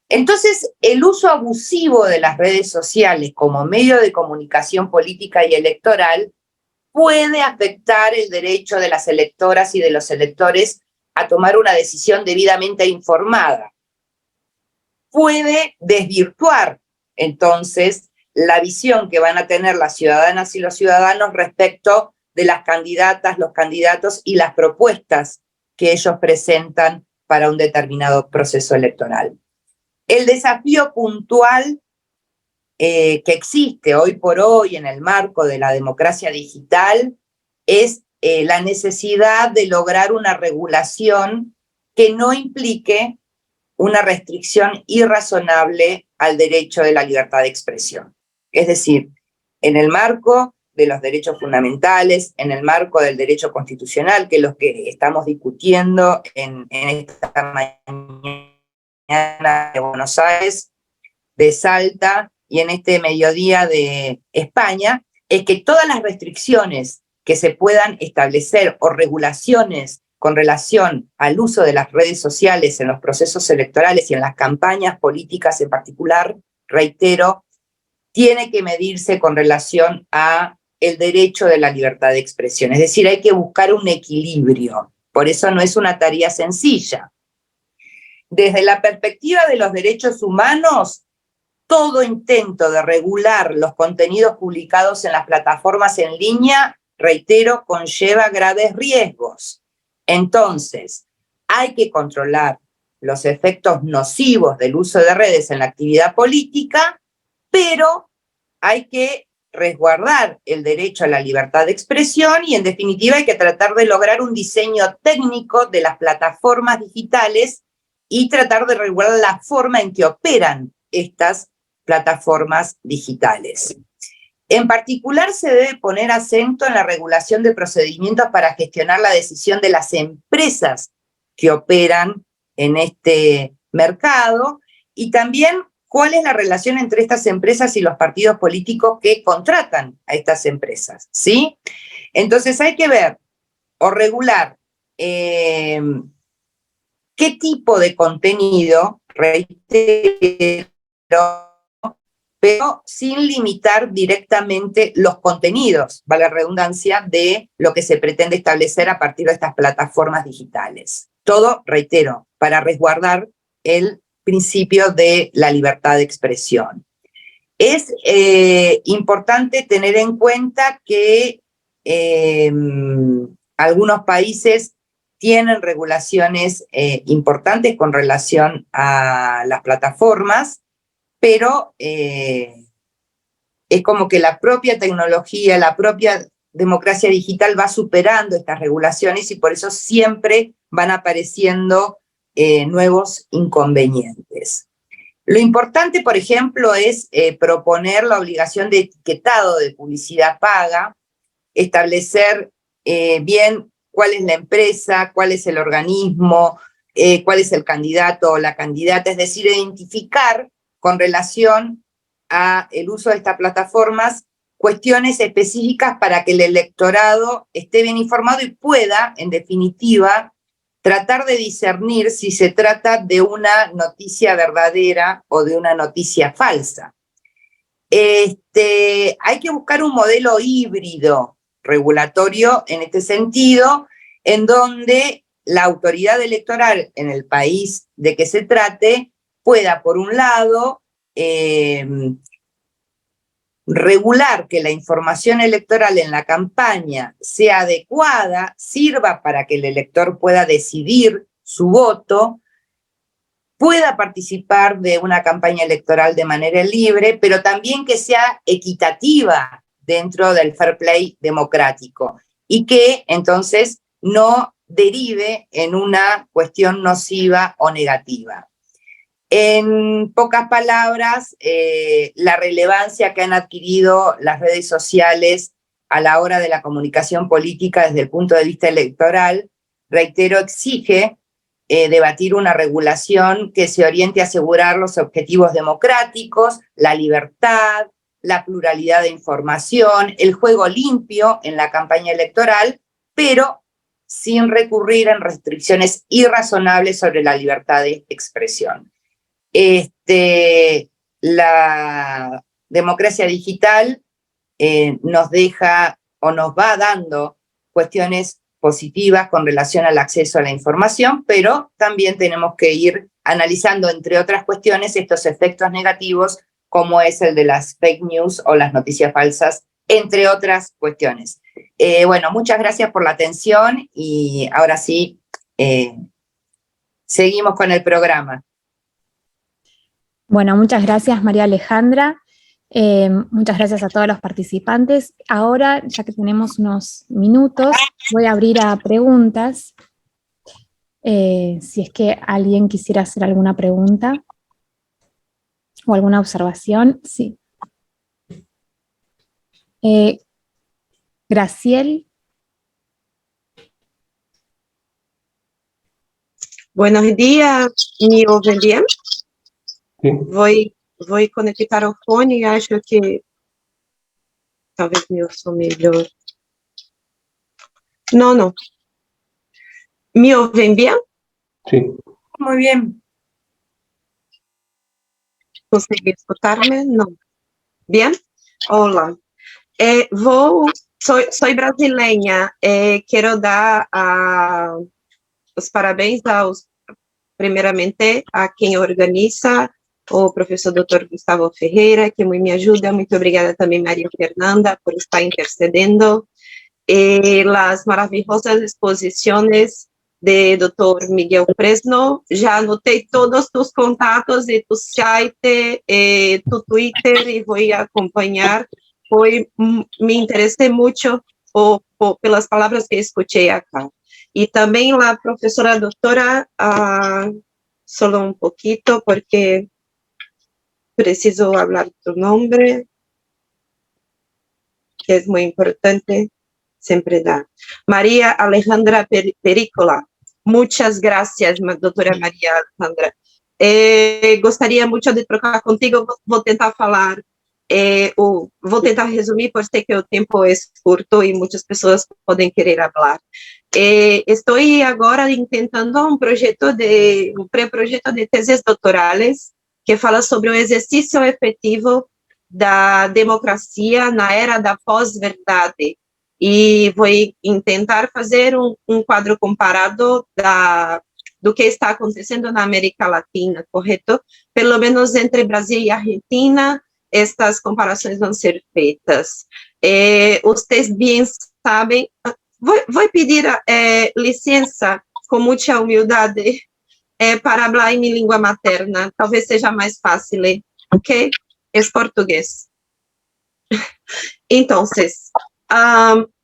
S3: Entonces, el uso abusivo de las redes sociales como medio de comunicación política y electoral puede afectar el derecho de las electoras y de los electores a tomar una decisión debidamente informada. Puede desvirtuar, entonces, la visión que van a tener las ciudadanas y los ciudadanos respecto de las candidatas, los candidatos y las propuestas que ellos presentan para un determinado proceso electoral. El desafío puntual que existe hoy por hoy en el marco de la democracia digital es la necesidad de lograr una regulación que no implique una restricción irrazonable al derecho de la libertad de expresión. Es decir, en el marco de los derechos fundamentales, en el marco del derecho constitucional, que es lo que estamos discutiendo en esta mañana de Buenos Aires, de Salta y en este mediodía de España, es que todas las restricciones que se puedan establecer o regulaciones con relación al uso de las redes sociales en los procesos electorales y en las campañas políticas en particular, reitero, tiene que medirse con relación a el derecho de la libertad de expresión. Es decir, hay que buscar un equilibrio. Por eso no es una tarea sencilla. Desde la perspectiva de los derechos humanos, todo intento de regular los contenidos publicados en las plataformas en línea, reitero, conlleva graves riesgos. Entonces, hay que controlar los efectos nocivos del uso de redes en la actividad política, pero hay que resguardar el derecho a la libertad de expresión y, en definitiva, hay que tratar de lograr un diseño técnico de las plataformas digitales y tratar de regular la forma en que operan estas plataformas digitales. En particular, se debe poner acento en la regulación de procedimientos para gestionar la decisión de las empresas que operan en este mercado y también cuál es la relación entre estas empresas y los partidos políticos que contratan a estas empresas, ¿sí? Entonces hay que ver o regular qué tipo de contenido, reitero, pero sin limitar directamente los contenidos, vale la redundancia, de lo que se pretende establecer a partir de estas plataformas digitales. Todo, reitero, para resguardar el principio de la libertad de expresión. Es importante tener en cuenta que algunos países tienen regulaciones importantes con relación a las plataformas, pero es como que la propia tecnología, la propia democracia digital va superando estas regulaciones y por eso siempre van apareciendo nuevos inconvenientes. Lo importante, por ejemplo, es proponer la obligación de etiquetado de publicidad paga, establecer bien cuál es la empresa, cuál es el organismo, cuál es el candidato o la candidata, es decir, identificar con relación a el uso de estas plataformas cuestiones específicas para que el electorado esté bien informado y pueda, en definitiva, tratar de discernir si se trata de una noticia verdadera o de una noticia falsa. Hay que buscar un modelo híbrido regulatorio en este sentido, en donde la autoridad electoral en el país de que se trate pueda, por un lado, regular que la información electoral en la campaña sea adecuada, sirva para que el elector pueda decidir su voto, pueda participar de una campaña electoral de manera libre, pero también que sea equitativa dentro del fair play democrático y que entonces no derive en una cuestión nociva o negativa. En pocas palabras, la relevancia que han adquirido las redes sociales a la hora de la comunicación política desde el punto de vista electoral, reitero, exige debatir una regulación que se oriente a asegurar los objetivos democráticos, la libertad, la pluralidad de información, el juego limpio en la campaña electoral, pero sin recurrir en restricciones irrazonables sobre la libertad de expresión. La democracia digital nos deja o nos va dando cuestiones positivas con relación al acceso a la información, pero también tenemos que ir analizando, entre otras cuestiones, estos efectos negativos, como es el de las fake news o las noticias falsas, entre otras cuestiones. Bueno, muchas gracias por la atención y ahora sí, seguimos con el programa.
S1: Bueno, muchas gracias, María Alejandra. Muchas gracias a todos los participantes. Ahora, ya que tenemos unos minutos, voy a abrir a preguntas. Si es que alguien quisiera hacer alguna pregunta o alguna observación, sí. Graciel.
S4: Buenos días, ¿me oyen bien?
S2: Sí.
S4: Voy conectar o fone e acho que talvez meu som melhor. No. ¿Me oyen bien?
S2: Sí.
S3: Muy bien.
S4: ¿Consegue escutarme? No. Bien? Hola. Soy brasileña. Quero dar os parabéns primeiramente a quem organiza, o professor Dr. Gustavo Ferreira, que me ajuda. Muito obrigada também, Maria Fernanda, por estar intercedendo. Las maravillosas exposiciones de Dr. Miguel Fresno. Já anotei todos tus contatos e tu site, tu Twitter, e vou acompanhar. Me interessei muito pelas palavras que escutei acá. E também a professora doutora, solo um pouquinho, porque preciso falar tu nome, que é muito importante, sempre dá. Maria Alejandra Pericola, muitas graças, doutora Maria Alejandra. Gostaria muito de trocar contigo, vou tentar falar, vou tentar resumir, porque sei que o tempo é curto e muitas pessoas podem querer falar. Estou agora tentando um pré-projeto de teses doutorales que fala sobre o exercício efetivo da democracia na era da pós-verdade. E vou tentar fazer um quadro comparado do que está acontecendo na América Latina, correto? Pelo menos entre Brasil e Argentina, estas comparações vão ser feitas. Vocês bem sabem, vou pedir licença com muita humildade para falar em minha língua materna, talvez seja mais fácil, ok? É português. Então,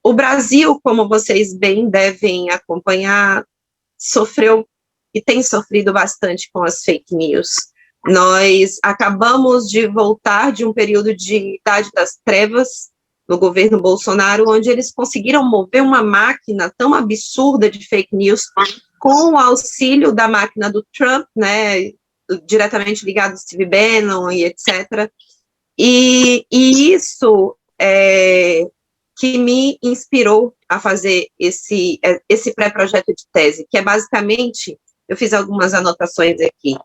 S4: o Brasil, como vocês bem devem acompanhar, sofreu e tem sofrido bastante com as fake news. Nós acabamos de voltar de um período de Idade das Trevas, no governo Bolsonaro, onde eles conseguiram mover uma máquina tão absurda de fake news com o auxílio da máquina do Trump, né, diretamente ligado ao Steve Bannon e etc. E isso que me inspirou a fazer esse pré-projeto de tese, que é basicamente, eu fiz algumas anotações aqui,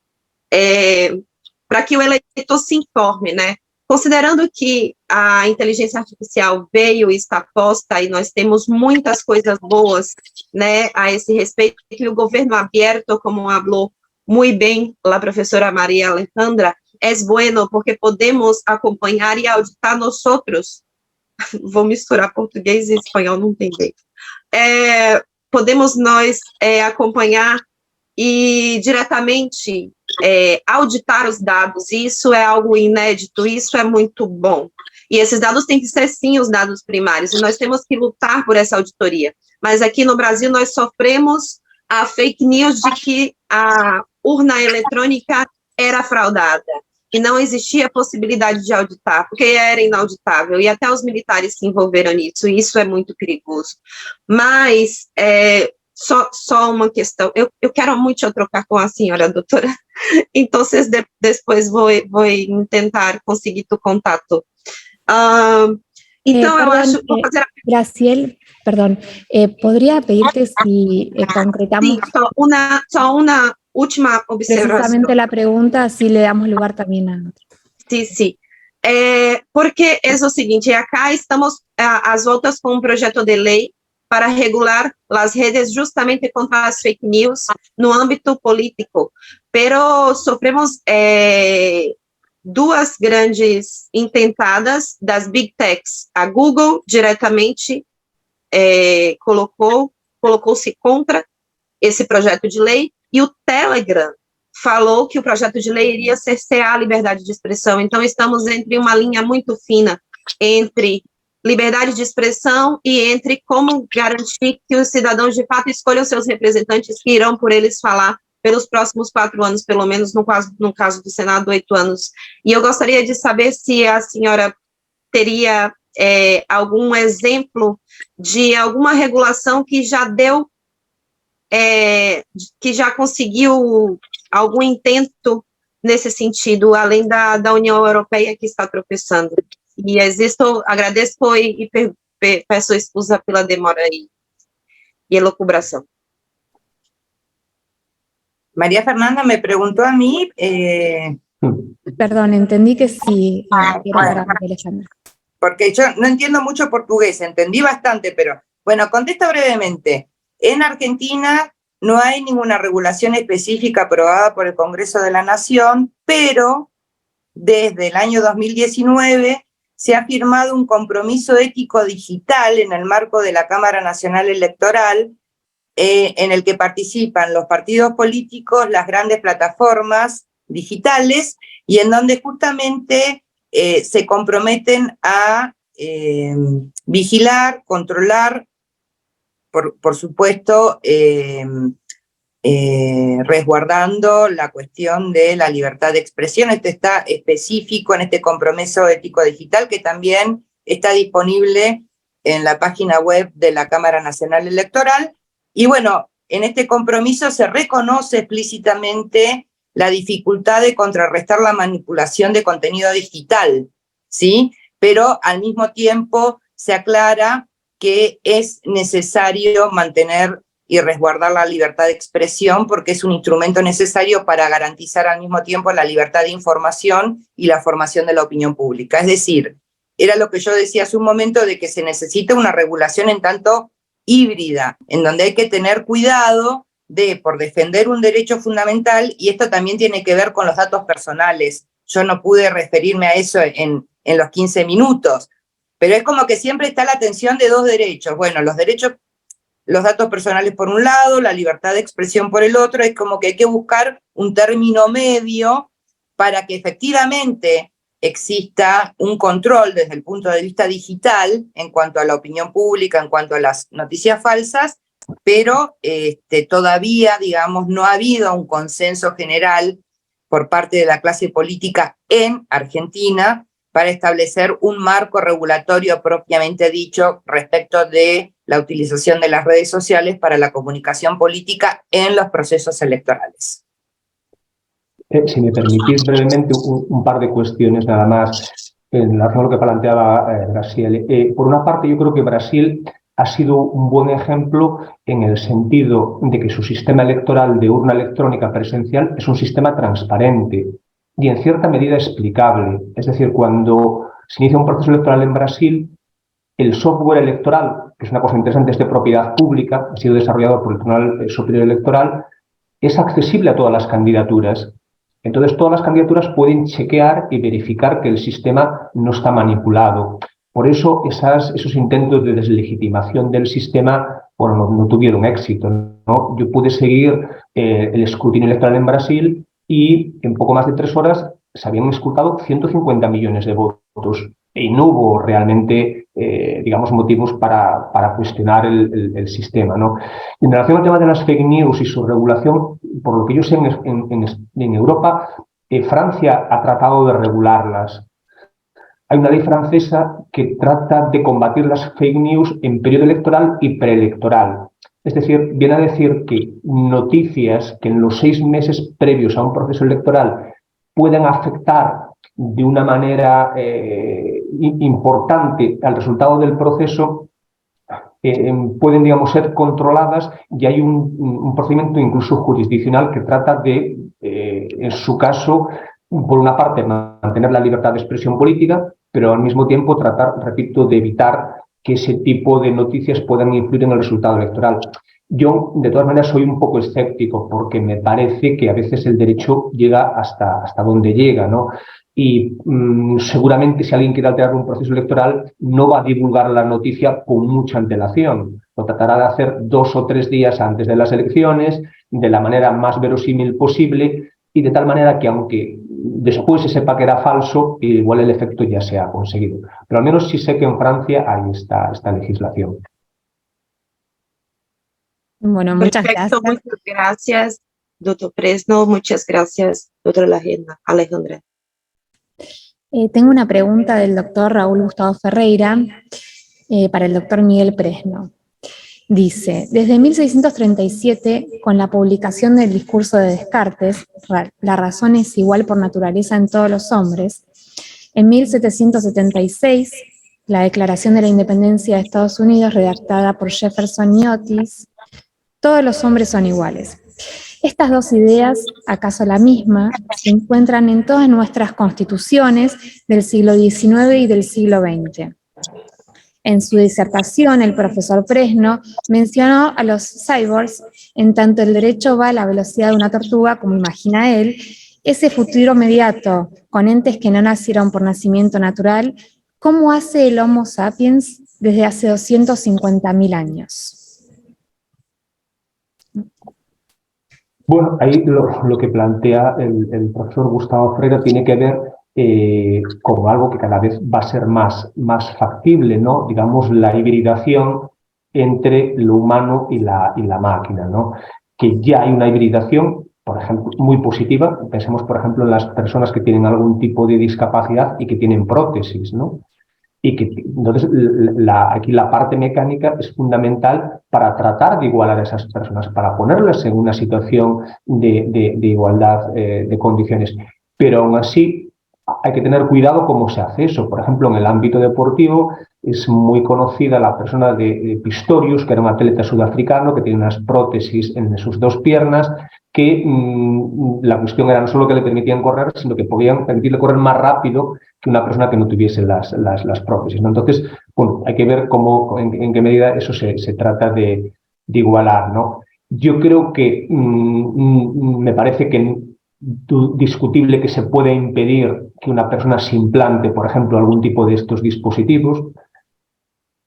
S4: para que o eleitor se informe, né? Considerando que a inteligência artificial veio e está posta, e nós temos muitas coisas boas, né, a esse respeito, que o governo aberto, como falou muito bem a professora Maria Alejandra, é bueno porque podemos acompanhar e auditar nós outros. Vou misturar português e espanhol, não tem jeito. Podemos nós acompanhar e diretamente auditar os dados, e isso é algo inédito, isso é muito bom. E esses dados têm que ser, sim, os dados primários, e nós temos que lutar por essa auditoria. Mas aqui no Brasil nós sofremos a fake news de que a urna eletrônica era fraudada, e não existia possibilidade de auditar, porque era inauditável, e até os militares se envolveram nisso, e isso é muito perigoso. Mas, só uma questão, eu quero muito trocar com a senhora doutora, então depois vou tentar conseguir tu contato. Então, eu acho que vou fazer a...
S1: Graciel, perdón, ¿podría pedirte si concretamos?
S4: Sí, só una última observación.
S1: Precisamente la pregunta, así le damos lugar también a otro.
S4: Sí. Porque é o seguinte, acá estamos às voltas com um projeto de lei para regular as redes justamente contra as fake news no âmbito político, pero sofremos duas grandes intentadas das Big Techs. A Google diretamente colocou-se contra esse projeto de lei, e o Telegram falou que o projeto de lei iria cercear a liberdade de expressão. Então, estamos entre uma linha muito fina entre liberdade de expressão e entre como garantir que os cidadãos, de fato, escolham seus representantes que irão por eles falar pelos próximos 4 anos, pelo menos no caso do Senado, 8 anos. E eu gostaria de saber se a senhora teria algum exemplo de alguma regulação que já deu, que já conseguiu algum intento nesse sentido, além da União Europeia, que está tropeçando. E agradeço e peço excusa pela demora e elucubração.
S3: María Fernanda me preguntó a mí...
S1: Perdón, entendí que sí. Era para Alejandra.
S3: Porque yo no entiendo mucho portugués, entendí bastante, pero bueno, contesto brevemente. En Argentina no hay ninguna regulación específica aprobada por el Congreso de la Nación, pero desde el año 2019 se ha firmado un compromiso ético digital en el marco de la Cámara Nacional Electoral, en el que participan los partidos políticos, las grandes plataformas digitales, y en donde justamente se comprometen a vigilar, controlar, por supuesto, resguardando la cuestión de la libertad de expresión. Esto está específico en este compromiso ético digital, que también está disponible en la página web de la Cámara Nacional Electoral. Y bueno, en este compromiso se reconoce explícitamente la dificultad de contrarrestar la manipulación de contenido digital, ¿sí? Pero al mismo tiempo se aclara que es necesario mantener y resguardar la libertad de expresión, porque es un instrumento necesario para garantizar al mismo tiempo la libertad de información y la formación de la opinión pública. Es decir, era lo que yo decía hace un momento, de que se necesita una regulación en tanto híbrida, en donde hay que tener cuidado por defender un derecho fundamental, y esto también tiene que ver con los datos personales yo no pude referirme a eso en los 15 minutos, pero es como que siempre está la tensión de dos derechos. Bueno, los derechos, los datos personales por un lado, la libertad de expresión por el otro, es como que hay que buscar un término medio para que efectivamente exista un control desde el punto de vista digital en cuanto a la opinión pública, en cuanto a las noticias falsas, pero todavía, digamos, no ha habido un consenso general por parte de la clase política en Argentina para establecer un marco regulatorio propiamente dicho respecto de la utilización de las redes sociales para la comunicación política en los procesos electorales.
S2: Si me permitís brevemente un par de cuestiones nada más en relación a lo que planteaba Graciela. Por una parte, yo creo que Brasil ha sido un buen ejemplo en el sentido de que su sistema electoral de urna electrónica presencial es un sistema transparente y en cierta medida explicable. Es decir, cuando se inicia un proceso electoral en Brasil, el software electoral, que es una cosa interesante, es de propiedad pública, ha sido desarrollado por el Tribunal Superior Electoral, es accesible a todas las candidaturas. Entonces, todas las candidaturas pueden chequear y verificar que el sistema no está manipulado. Por eso, esos intentos de deslegitimación del sistema, bueno, no tuvieron éxito, ¿no? Yo pude seguir el escrutinio electoral en Brasil y en poco más de 3 horas se habían escrutado 150 millones de votos y no hubo realmente, digamos, motivos para cuestionar el sistema, ¿no? En relación al tema de las fake news y su regulación, por lo que yo sé, en Europa, Francia ha tratado de regularlas. Hay una ley francesa que trata de combatir las fake news en periodo electoral y preelectoral. Es decir, viene a decir que noticias que en los 6 meses previos a un proceso electoral pueden afectar de una manera importante al resultado del proceso, pueden, digamos, ser controladas, y hay un procedimiento incluso jurisdiccional que trata de, en su caso, por una parte, mantener la libertad de expresión política, pero al mismo tiempo tratar, repito, de evitar que ese tipo de noticias puedan influir en el resultado electoral. Yo, de todas maneras, soy un poco escéptico porque me parece que a veces el derecho llega hasta donde llega, ¿no? Y seguramente si alguien quiere alterar un proceso electoral no va a divulgar la noticia con mucha antelación. Lo tratará de hacer 2 o 3 días antes de las elecciones, de la manera más verosímil posible y de tal manera que aunque después se sepa que era falso, igual el efecto ya se ha conseguido. Pero al menos sí sé que en Francia hay esta legislación.
S1: Bueno, muchas
S4: Perfecto,
S1: gracias.
S4: muchas gracias, doctor Fresno. Muchas gracias, doctora Alejandra.
S1: Tengo una pregunta del doctor Raúl Gustavo Ferreira para el doctor Miguel Fresno. Dice, desde 1637, con la publicación del discurso de Descartes, la razón es igual por naturaleza en todos los hombres, en 1776, la Declaración de la Independencia de Estados Unidos, redactada por Jefferson y Otis, todos los hombres son iguales. Estas dos ideas, acaso la misma, se encuentran en todas nuestras constituciones del siglo XIX y del siglo XX. En su disertación, el profesor Fresno mencionó a los cyborgs, en tanto el derecho va a la velocidad de una tortuga, como imagina él, ese futuro inmediato, con entes que no nacieron por nacimiento natural, ¿cómo hace el Homo sapiens desde hace 250.000 años?
S2: Bueno, ahí lo que plantea el profesor Gustavo Ferreira tiene que ver con algo que cada vez va a ser más factible, ¿no? Digamos, la hibridación entre lo humano y la máquina, ¿no? Que ya hay una hibridación, por ejemplo, muy positiva. Pensemos, por ejemplo, en las personas que tienen algún tipo de discapacidad y que tienen prótesis, ¿no? Y que entonces aquí la parte mecánica es fundamental para tratar de igualar a esas personas, para ponerlas en una situación de igualdad de condiciones. Pero aún así hay que tener cuidado cómo se hace eso. Por ejemplo, en el ámbito deportivo es muy conocida la persona de Pistorius, que era un atleta sudafricano que tiene unas prótesis en sus 2 piernas, que la cuestión era no solo que le permitían correr, sino que podían permitirle correr más rápido que una persona que no tuviese las prótesis, ¿no? Entonces, bueno, hay que ver en qué medida eso se trata de igualar, ¿no? Yo creo que me parece que discutible que se pueda impedir que una persona se implante, por ejemplo, algún tipo de estos dispositivos.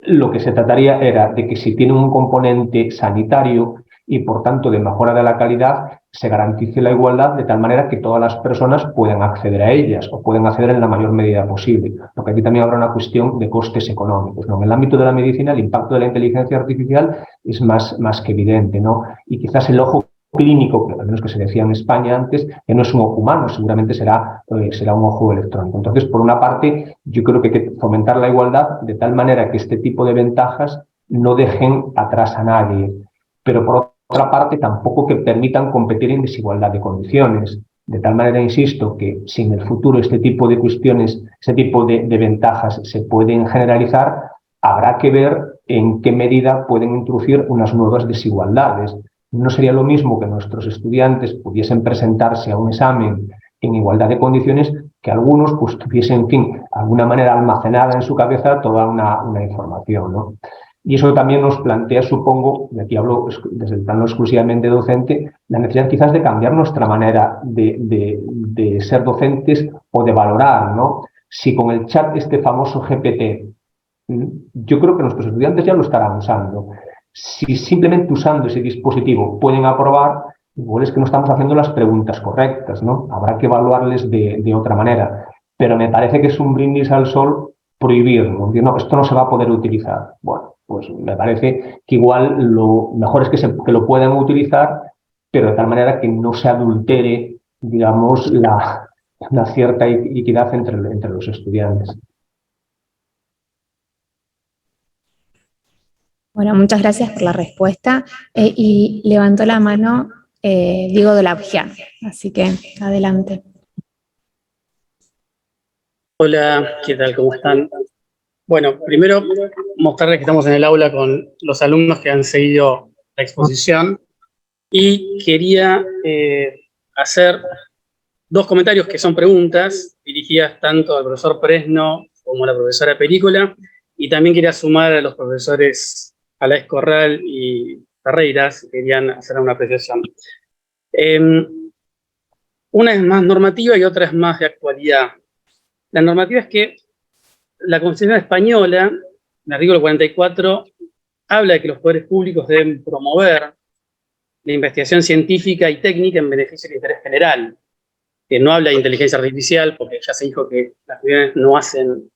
S2: Lo que se trataría era de que si tiene un componente sanitario y, por tanto, de mejora de la calidad, se garantice la igualdad de tal manera que todas las personas puedan acceder a ellas o puedan acceder en la mayor medida posible. Porque aquí también habrá una cuestión de costes económicos, ¿no? En el ámbito de la medicina, el impacto de la inteligencia artificial es más que evidente, ¿no? Y quizás el ojo clínico, que al menos que se decía en España antes, que no es un ojo humano, seguramente será un ojo electrónico. Entonces, por una parte, yo creo que hay que fomentar la igualdad de tal manera que este tipo de ventajas no dejen atrás a nadie, pero por otra parte tampoco que permitan competir en desigualdad de condiciones. De tal manera, insisto, que si en el futuro este tipo de cuestiones, este tipo de ventajas se pueden generalizar, habrá que ver en qué medida pueden introducir unas nuevas desigualdades. No sería lo mismo que nuestros estudiantes pudiesen presentarse a un examen en igualdad de condiciones que algunos pues tuviesen, en fin, de alguna manera almacenada en su cabeza toda una información, ¿no? Y eso también nos plantea, supongo, y aquí hablo desde el plano exclusivamente docente, la necesidad quizás de cambiar nuestra manera de ser docentes o de valorar, ¿no? Si con el chat, este famoso GPT, yo creo que nuestros estudiantes ya lo estarán usando. Si simplemente usando ese dispositivo pueden aprobar, igual es que no estamos haciendo las preguntas correctas, ¿no? Habrá que evaluarles de otra manera. Pero me parece que es un brindis al sol prohibirlo. No, esto no se va a poder utilizar. Bueno, pues me parece que igual lo mejor es que lo puedan utilizar, pero de tal manera que no se adultere, digamos, la cierta equidad entre los estudiantes.
S1: Bueno, muchas gracias por la respuesta. Y levantó la mano Diego Dolabgian, así que adelante.
S5: Hola, ¿qué tal? ¿Cómo están? Bueno, primero mostrarles que estamos en el aula con los alumnos que han seguido la exposición y quería hacer dos comentarios que son preguntas dirigidas tanto al profesor Presno como a la profesora Perícola, y también quería sumar a los profesores Alaez Corral y Ferreiras, que querían hacer una apreciación. Una es más normativa y otra es más de actualidad. La normativa es que la Constitución española, en el artículo 44, habla de que los poderes públicos deben promover la investigación científica y técnica en beneficio del interés general. Que no habla de inteligencia artificial, porque ya se dijo que las cuestiones no hacen,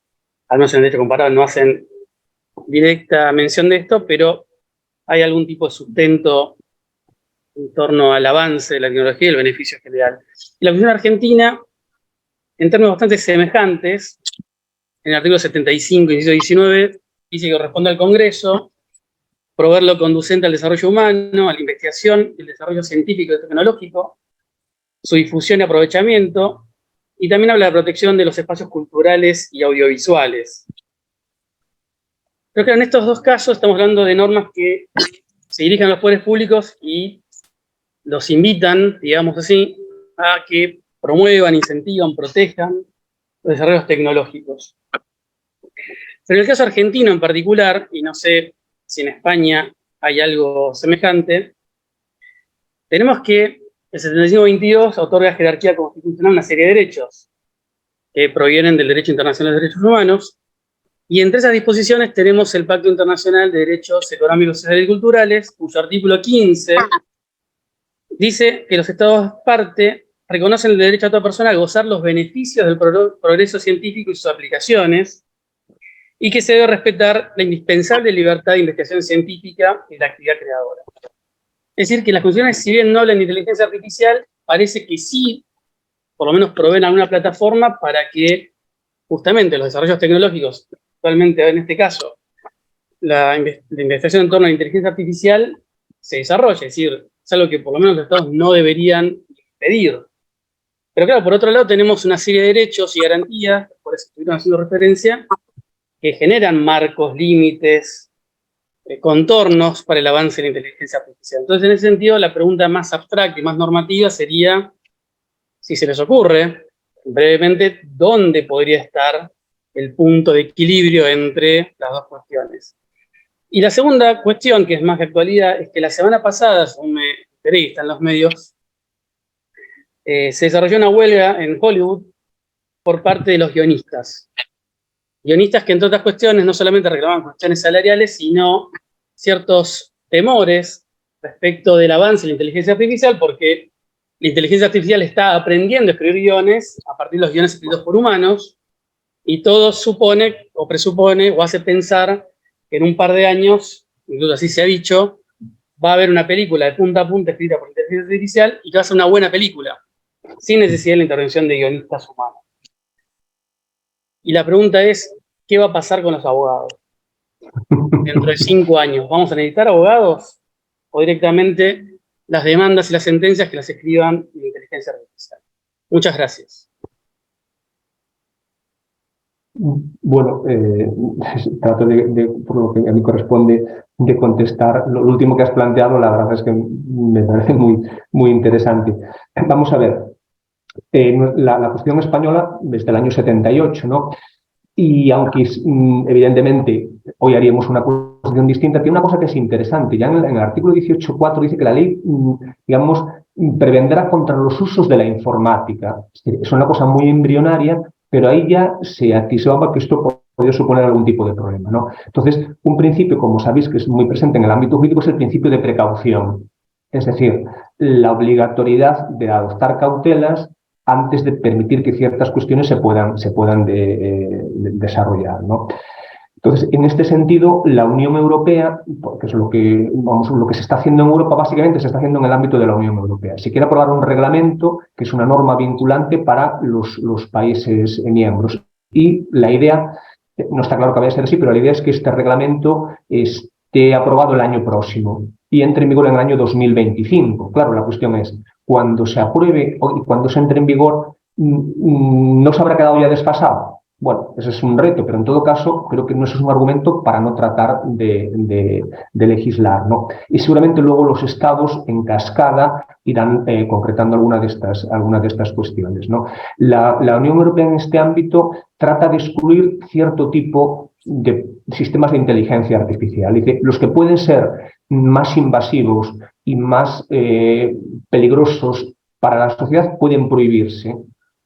S5: al menos en el derecho comparado, no hacen directa mención de esto, pero hay algún tipo de sustento en torno al avance de la tecnología y el beneficio general. Y la Constitución argentina, en términos bastante semejantes, en el artículo 75, inciso 19, dice que corresponde al Congreso proveer lo conducente al desarrollo humano, a la investigación y el desarrollo científico y tecnológico, su difusión y aprovechamiento, y también habla de protección de los espacios culturales y audiovisuales. Creo que en estos dos casos estamos hablando de normas que se dirigen a los poderes públicos y los invitan, digamos así, a que promuevan, incentivan, protejan los desarrollos tecnológicos. Pero en el caso argentino en particular, y no sé si en España hay algo semejante, tenemos que el 75-22 otorga jerarquía constitucional a una serie de derechos que provienen del derecho internacional de derechos humanos, y entre esas disposiciones tenemos el Pacto Internacional de Derechos Económicos, Sociales y Culturales, cuyo artículo 15 dice que los Estados parte reconocen el derecho a toda persona a gozar los beneficios del progreso científico y sus aplicaciones, y que se debe respetar la indispensable libertad de investigación científica y la actividad creadora. Es decir, que las constituciones, si bien no hablan de inteligencia artificial, parece que sí, por lo menos proveen alguna plataforma para que justamente los desarrollos tecnológicos, actualmente en este caso, la investigación en torno a la inteligencia artificial se desarrolle, es decir, es algo que por lo menos los Estados no deberían impedir. Pero claro, por otro lado tenemos una serie de derechos y garantías, por eso estuvieron haciendo referencia, que generan marcos, límites, contornos para el avance de la inteligencia artificial. Entonces, en ese sentido, la pregunta más abstracta y más normativa sería, si se les ocurre, brevemente, ¿dónde podría estar el punto de equilibrio entre las dos cuestiones? Y la segunda cuestión, que es más de actualidad, es que la semana pasada, según me enteré, está en los medios, se desarrolló una huelga en Hollywood por parte de los guionistas. Guionistas que, entre otras cuestiones, no solamente reclamaban cuestiones salariales, sino ciertos temores respecto del avance de la inteligencia artificial, porque la inteligencia artificial está aprendiendo a escribir guiones a partir de los guiones escritos por humanos, y todo supone, o presupone, o hace pensar que en un par de años, incluso así se ha dicho, va a haber una película de punta a punta escrita por inteligencia artificial y que va a ser una buena película, sin necesidad de la intervención de guionistas humanos. Y la pregunta es, ¿qué va a pasar con los abogados? Dentro de 5 años, ¿vamos a necesitar abogados? ¿O directamente las demandas y las sentencias que las escriban la inteligencia artificial? Muchas gracias.
S2: Bueno, trato por lo que a mí corresponde, de contestar. Lo último que has planteado, la verdad es que me parece muy interesante. Vamos a ver, la Constitución española desde el año 78, ¿no? Y aunque evidentemente hoy haríamos una Constitución distinta, tiene una cosa que es interesante. Ya en el artículo 18.4 dice que la ley, digamos, prevendrá contra los usos de la informática. Es una cosa muy embrionaria, pero ahí ya se atisbaba que esto podría suponer algún tipo de problema, ¿no? Entonces, un principio, como sabéis, que es muy presente en el ámbito jurídico, es el principio de precaución. Es decir, la obligatoriedad de adoptar cautelas antes de permitir que ciertas cuestiones se puedan desarrollar, ¿no? Entonces, en este sentido, la Unión Europea, porque es lo que se está haciendo en Europa, básicamente se está haciendo en el ámbito de la Unión Europea. Si quiere aprobar un reglamento, que es una norma vinculante para los países miembros. Y la idea, no está claro que vaya a ser así, pero la idea es que este reglamento esté aprobado el año próximo y entre en vigor en el año 2025. Claro, la cuestión es, cuando se apruebe y cuando se entre en vigor, ¿no se habrá quedado ya desfasado? Bueno, ese es un reto, pero en todo caso creo que no es un argumento para no tratar de legislar, ¿no? Y seguramente luego los estados en cascada irán concretando alguna de estas cuestiones, ¿no? La Unión Europea en este ámbito trata de excluir cierto tipo de sistemas de inteligencia artificial. Dice, los que pueden ser más invasivos y más peligrosos para la sociedad pueden prohibirse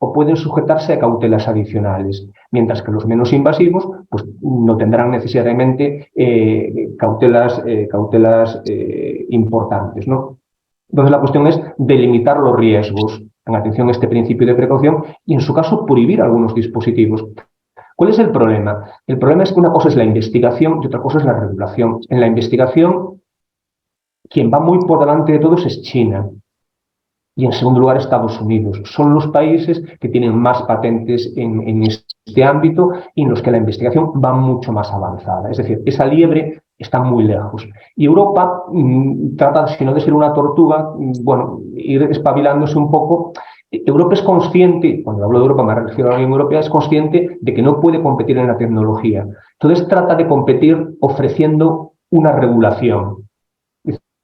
S2: o pueden sujetarse a cautelas adicionales, mientras que los menos invasivos pues, no tendrán necesariamente cautelas importantes, ¿no? Entonces la cuestión es delimitar los riesgos, en atención a este principio de precaución, y en su caso prohibir algunos dispositivos. ¿Cuál es el problema? El problema es que una cosa es la investigación y otra cosa es la regulación. En la investigación, quien va muy por delante de todos es China. Y en segundo lugar, Estados Unidos. Son los países que tienen más patentes en este ámbito y en los que la investigación va mucho más avanzada. Es decir, esa liebre está muy lejos. Y Europa trata, si no de ser una tortuga, bueno, ir espabilándose un poco. Europa es consciente, cuando hablo de Europa me refiero a la Unión Europea, es consciente de que no puede competir en la tecnología. Entonces trata de competir ofreciendo una regulación.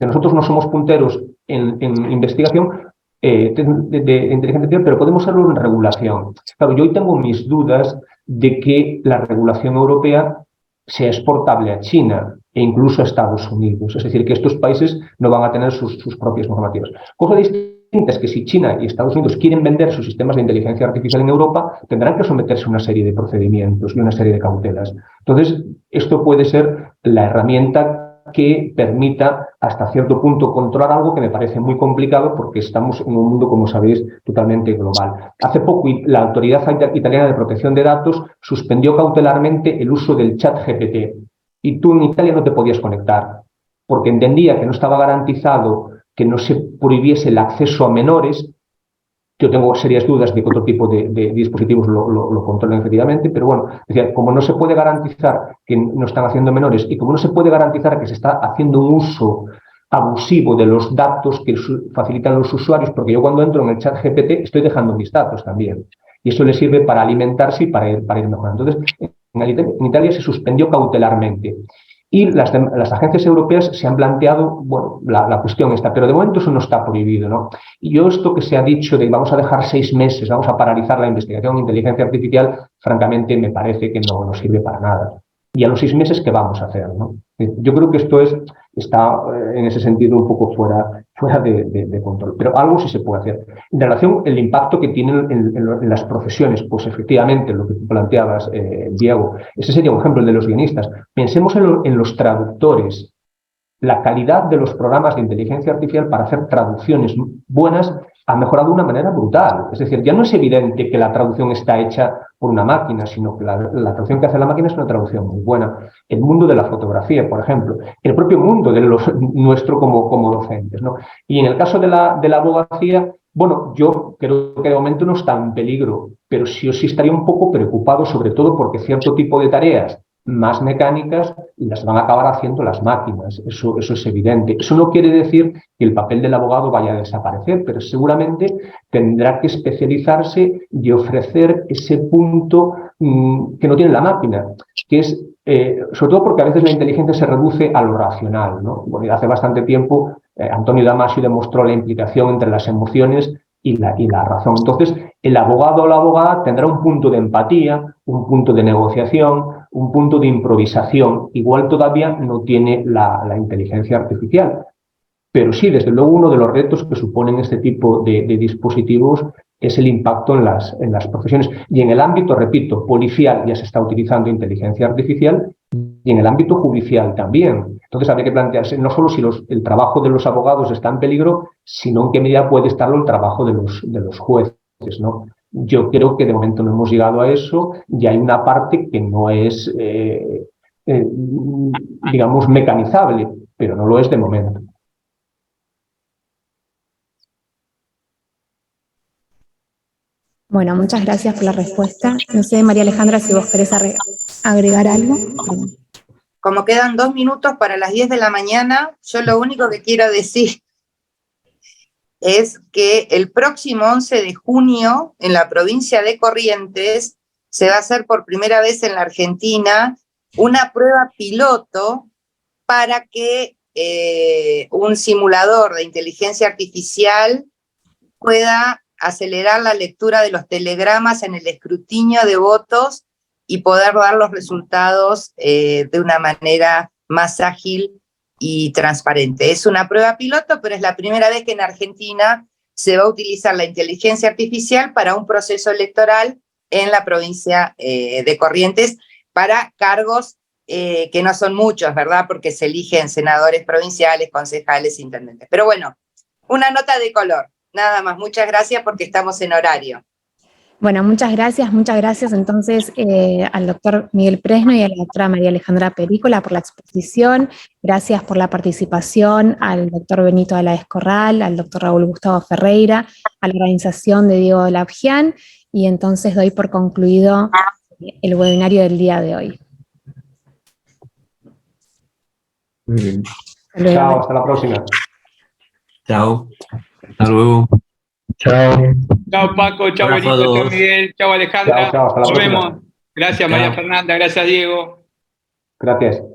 S2: Nosotros no somos punteros en investigación, de inteligencia artificial, pero podemos serlo en regulación. Claro, yo hoy tengo mis dudas de que la regulación europea sea exportable a China e incluso a Estados Unidos. Es decir, que estos países no van a tener sus propias normativas. Cosa distinta es que si China y Estados Unidos quieren vender sus sistemas de inteligencia artificial en Europa, tendrán que someterse a una serie de procedimientos y una serie de cautelas. Entonces, esto puede ser la herramienta que permita hasta cierto punto controlar algo que me parece muy complicado porque estamos en un mundo, como sabéis, totalmente global. Hace poco la Autoridad Italiana de Protección de Datos suspendió cautelarmente el uso del ChatGPT y tú en Italia no te podías conectar porque entendía que no estaba garantizado que no se prohibiese el acceso a menores. Yo tengo serias dudas de que otro tipo de dispositivos lo controlen efectivamente, pero bueno, decía, como no se puede garantizar que no están haciendo menores y como no se puede garantizar que se está haciendo un uso abusivo de los datos que facilitan los usuarios, porque yo cuando entro en el chat GPT estoy dejando mis datos también, y eso le sirve para alimentarse y para ir mejorando. Entonces, en Italia se suspendió cautelarmente. Y las agencias europeas se han planteado, bueno, la cuestión esta, pero de momento eso no está prohibido, ¿no? Y yo esto que se ha dicho de vamos a dejar 6 meses, vamos a paralizar la investigación en inteligencia artificial, francamente me parece que no sirve para nada. Y a los 6 meses, ¿qué vamos a hacer, no? Yo creo que esto está en ese sentido un poco fuera de control. Pero algo sí se puede hacer. En relación al impacto que tienen en las profesiones, pues efectivamente, lo que tú planteabas, Diego, ese sería un ejemplo, el de los guionistas. Pensemos en los traductores. La calidad de los programas de inteligencia artificial para hacer traducciones buenas ha mejorado de una manera brutal. Es decir, ya no es evidente que la traducción está hecha por una máquina, sino que la traducción que hace la máquina es una traducción muy buena. El mundo de la fotografía, por ejemplo, el propio mundo de nuestro como docentes, ¿no? Y en el caso de la abogacía, bueno, yo creo que de momento no está en peligro, pero sí estaría un poco preocupado, sobre todo porque cierto tipo de tareas más mecánicas las van a acabar haciendo las máquinas, eso es evidente. Eso no quiere decir que el papel del abogado vaya a desaparecer, pero seguramente tendrá que especializarse y ofrecer ese punto que no tiene la máquina, que es, sobre todo porque a veces la inteligencia se reduce a lo racional, ¿no? Bueno, hace bastante tiempo Antonio Damasio demostró la implicación entre las emociones y la razón. Entonces, el abogado o la abogada tendrá un punto de empatía, un punto de negociación, un punto de improvisación. Igual todavía no tiene la inteligencia artificial. Pero sí, desde luego, uno de los retos que suponen este tipo de dispositivos es el impacto en las profesiones. Y en el ámbito, repito, policial ya se está utilizando inteligencia artificial y en el ámbito judicial también. Entonces habría que plantearse no solo si el trabajo de los abogados está en peligro, sino en qué medida puede estarlo el trabajo de los jueces, ¿no? Yo creo que de momento no hemos llegado a eso y hay una parte que no es, digamos, mecanizable, pero no lo es de momento.
S1: Bueno, muchas gracias por la respuesta. No sé, María Alejandra, si vos querés agregar algo.
S3: Como quedan 2 minutos para las 10 de la mañana, yo lo único que quiero decir es que el próximo 11 de junio, en la provincia de Corrientes, se va a hacer por primera vez en la Argentina una prueba piloto para que un simulador de inteligencia artificial pueda acelerar la lectura de los telegramas en el escrutinio de votos y poder dar los resultados de una manera más ágil y transparente. Es una prueba piloto, pero es la primera vez que en Argentina se va a utilizar la inteligencia artificial para un proceso electoral en la provincia de Corrientes para cargos que no son muchos, ¿verdad? Porque se eligen senadores provinciales, concejales, intendentes. Pero bueno, una nota de color. Nada más, muchas gracias porque estamos en horario.
S1: Bueno, muchas gracias entonces al doctor Miguel Presno y a la doctora María Alejandra Perícola por la exposición, gracias por la participación al doctor Benito Aláez Corral, al doctor Raúl Gustavo Ferreira, a la organización de Diego Labjian, y entonces doy por concluido el webinario del día de hoy.
S6: Muy bien.
S2: Chao, hasta la próxima.
S6: Chao. Hasta luego.
S7: Chao.
S8: Chao Paco, chao Benito, chao Miguel, chao Alejandra.
S2: Chao, hasta la
S8: Nos
S2: próxima.
S8: vemos. Gracias María Fernanda, gracias Diego.
S2: Gracias.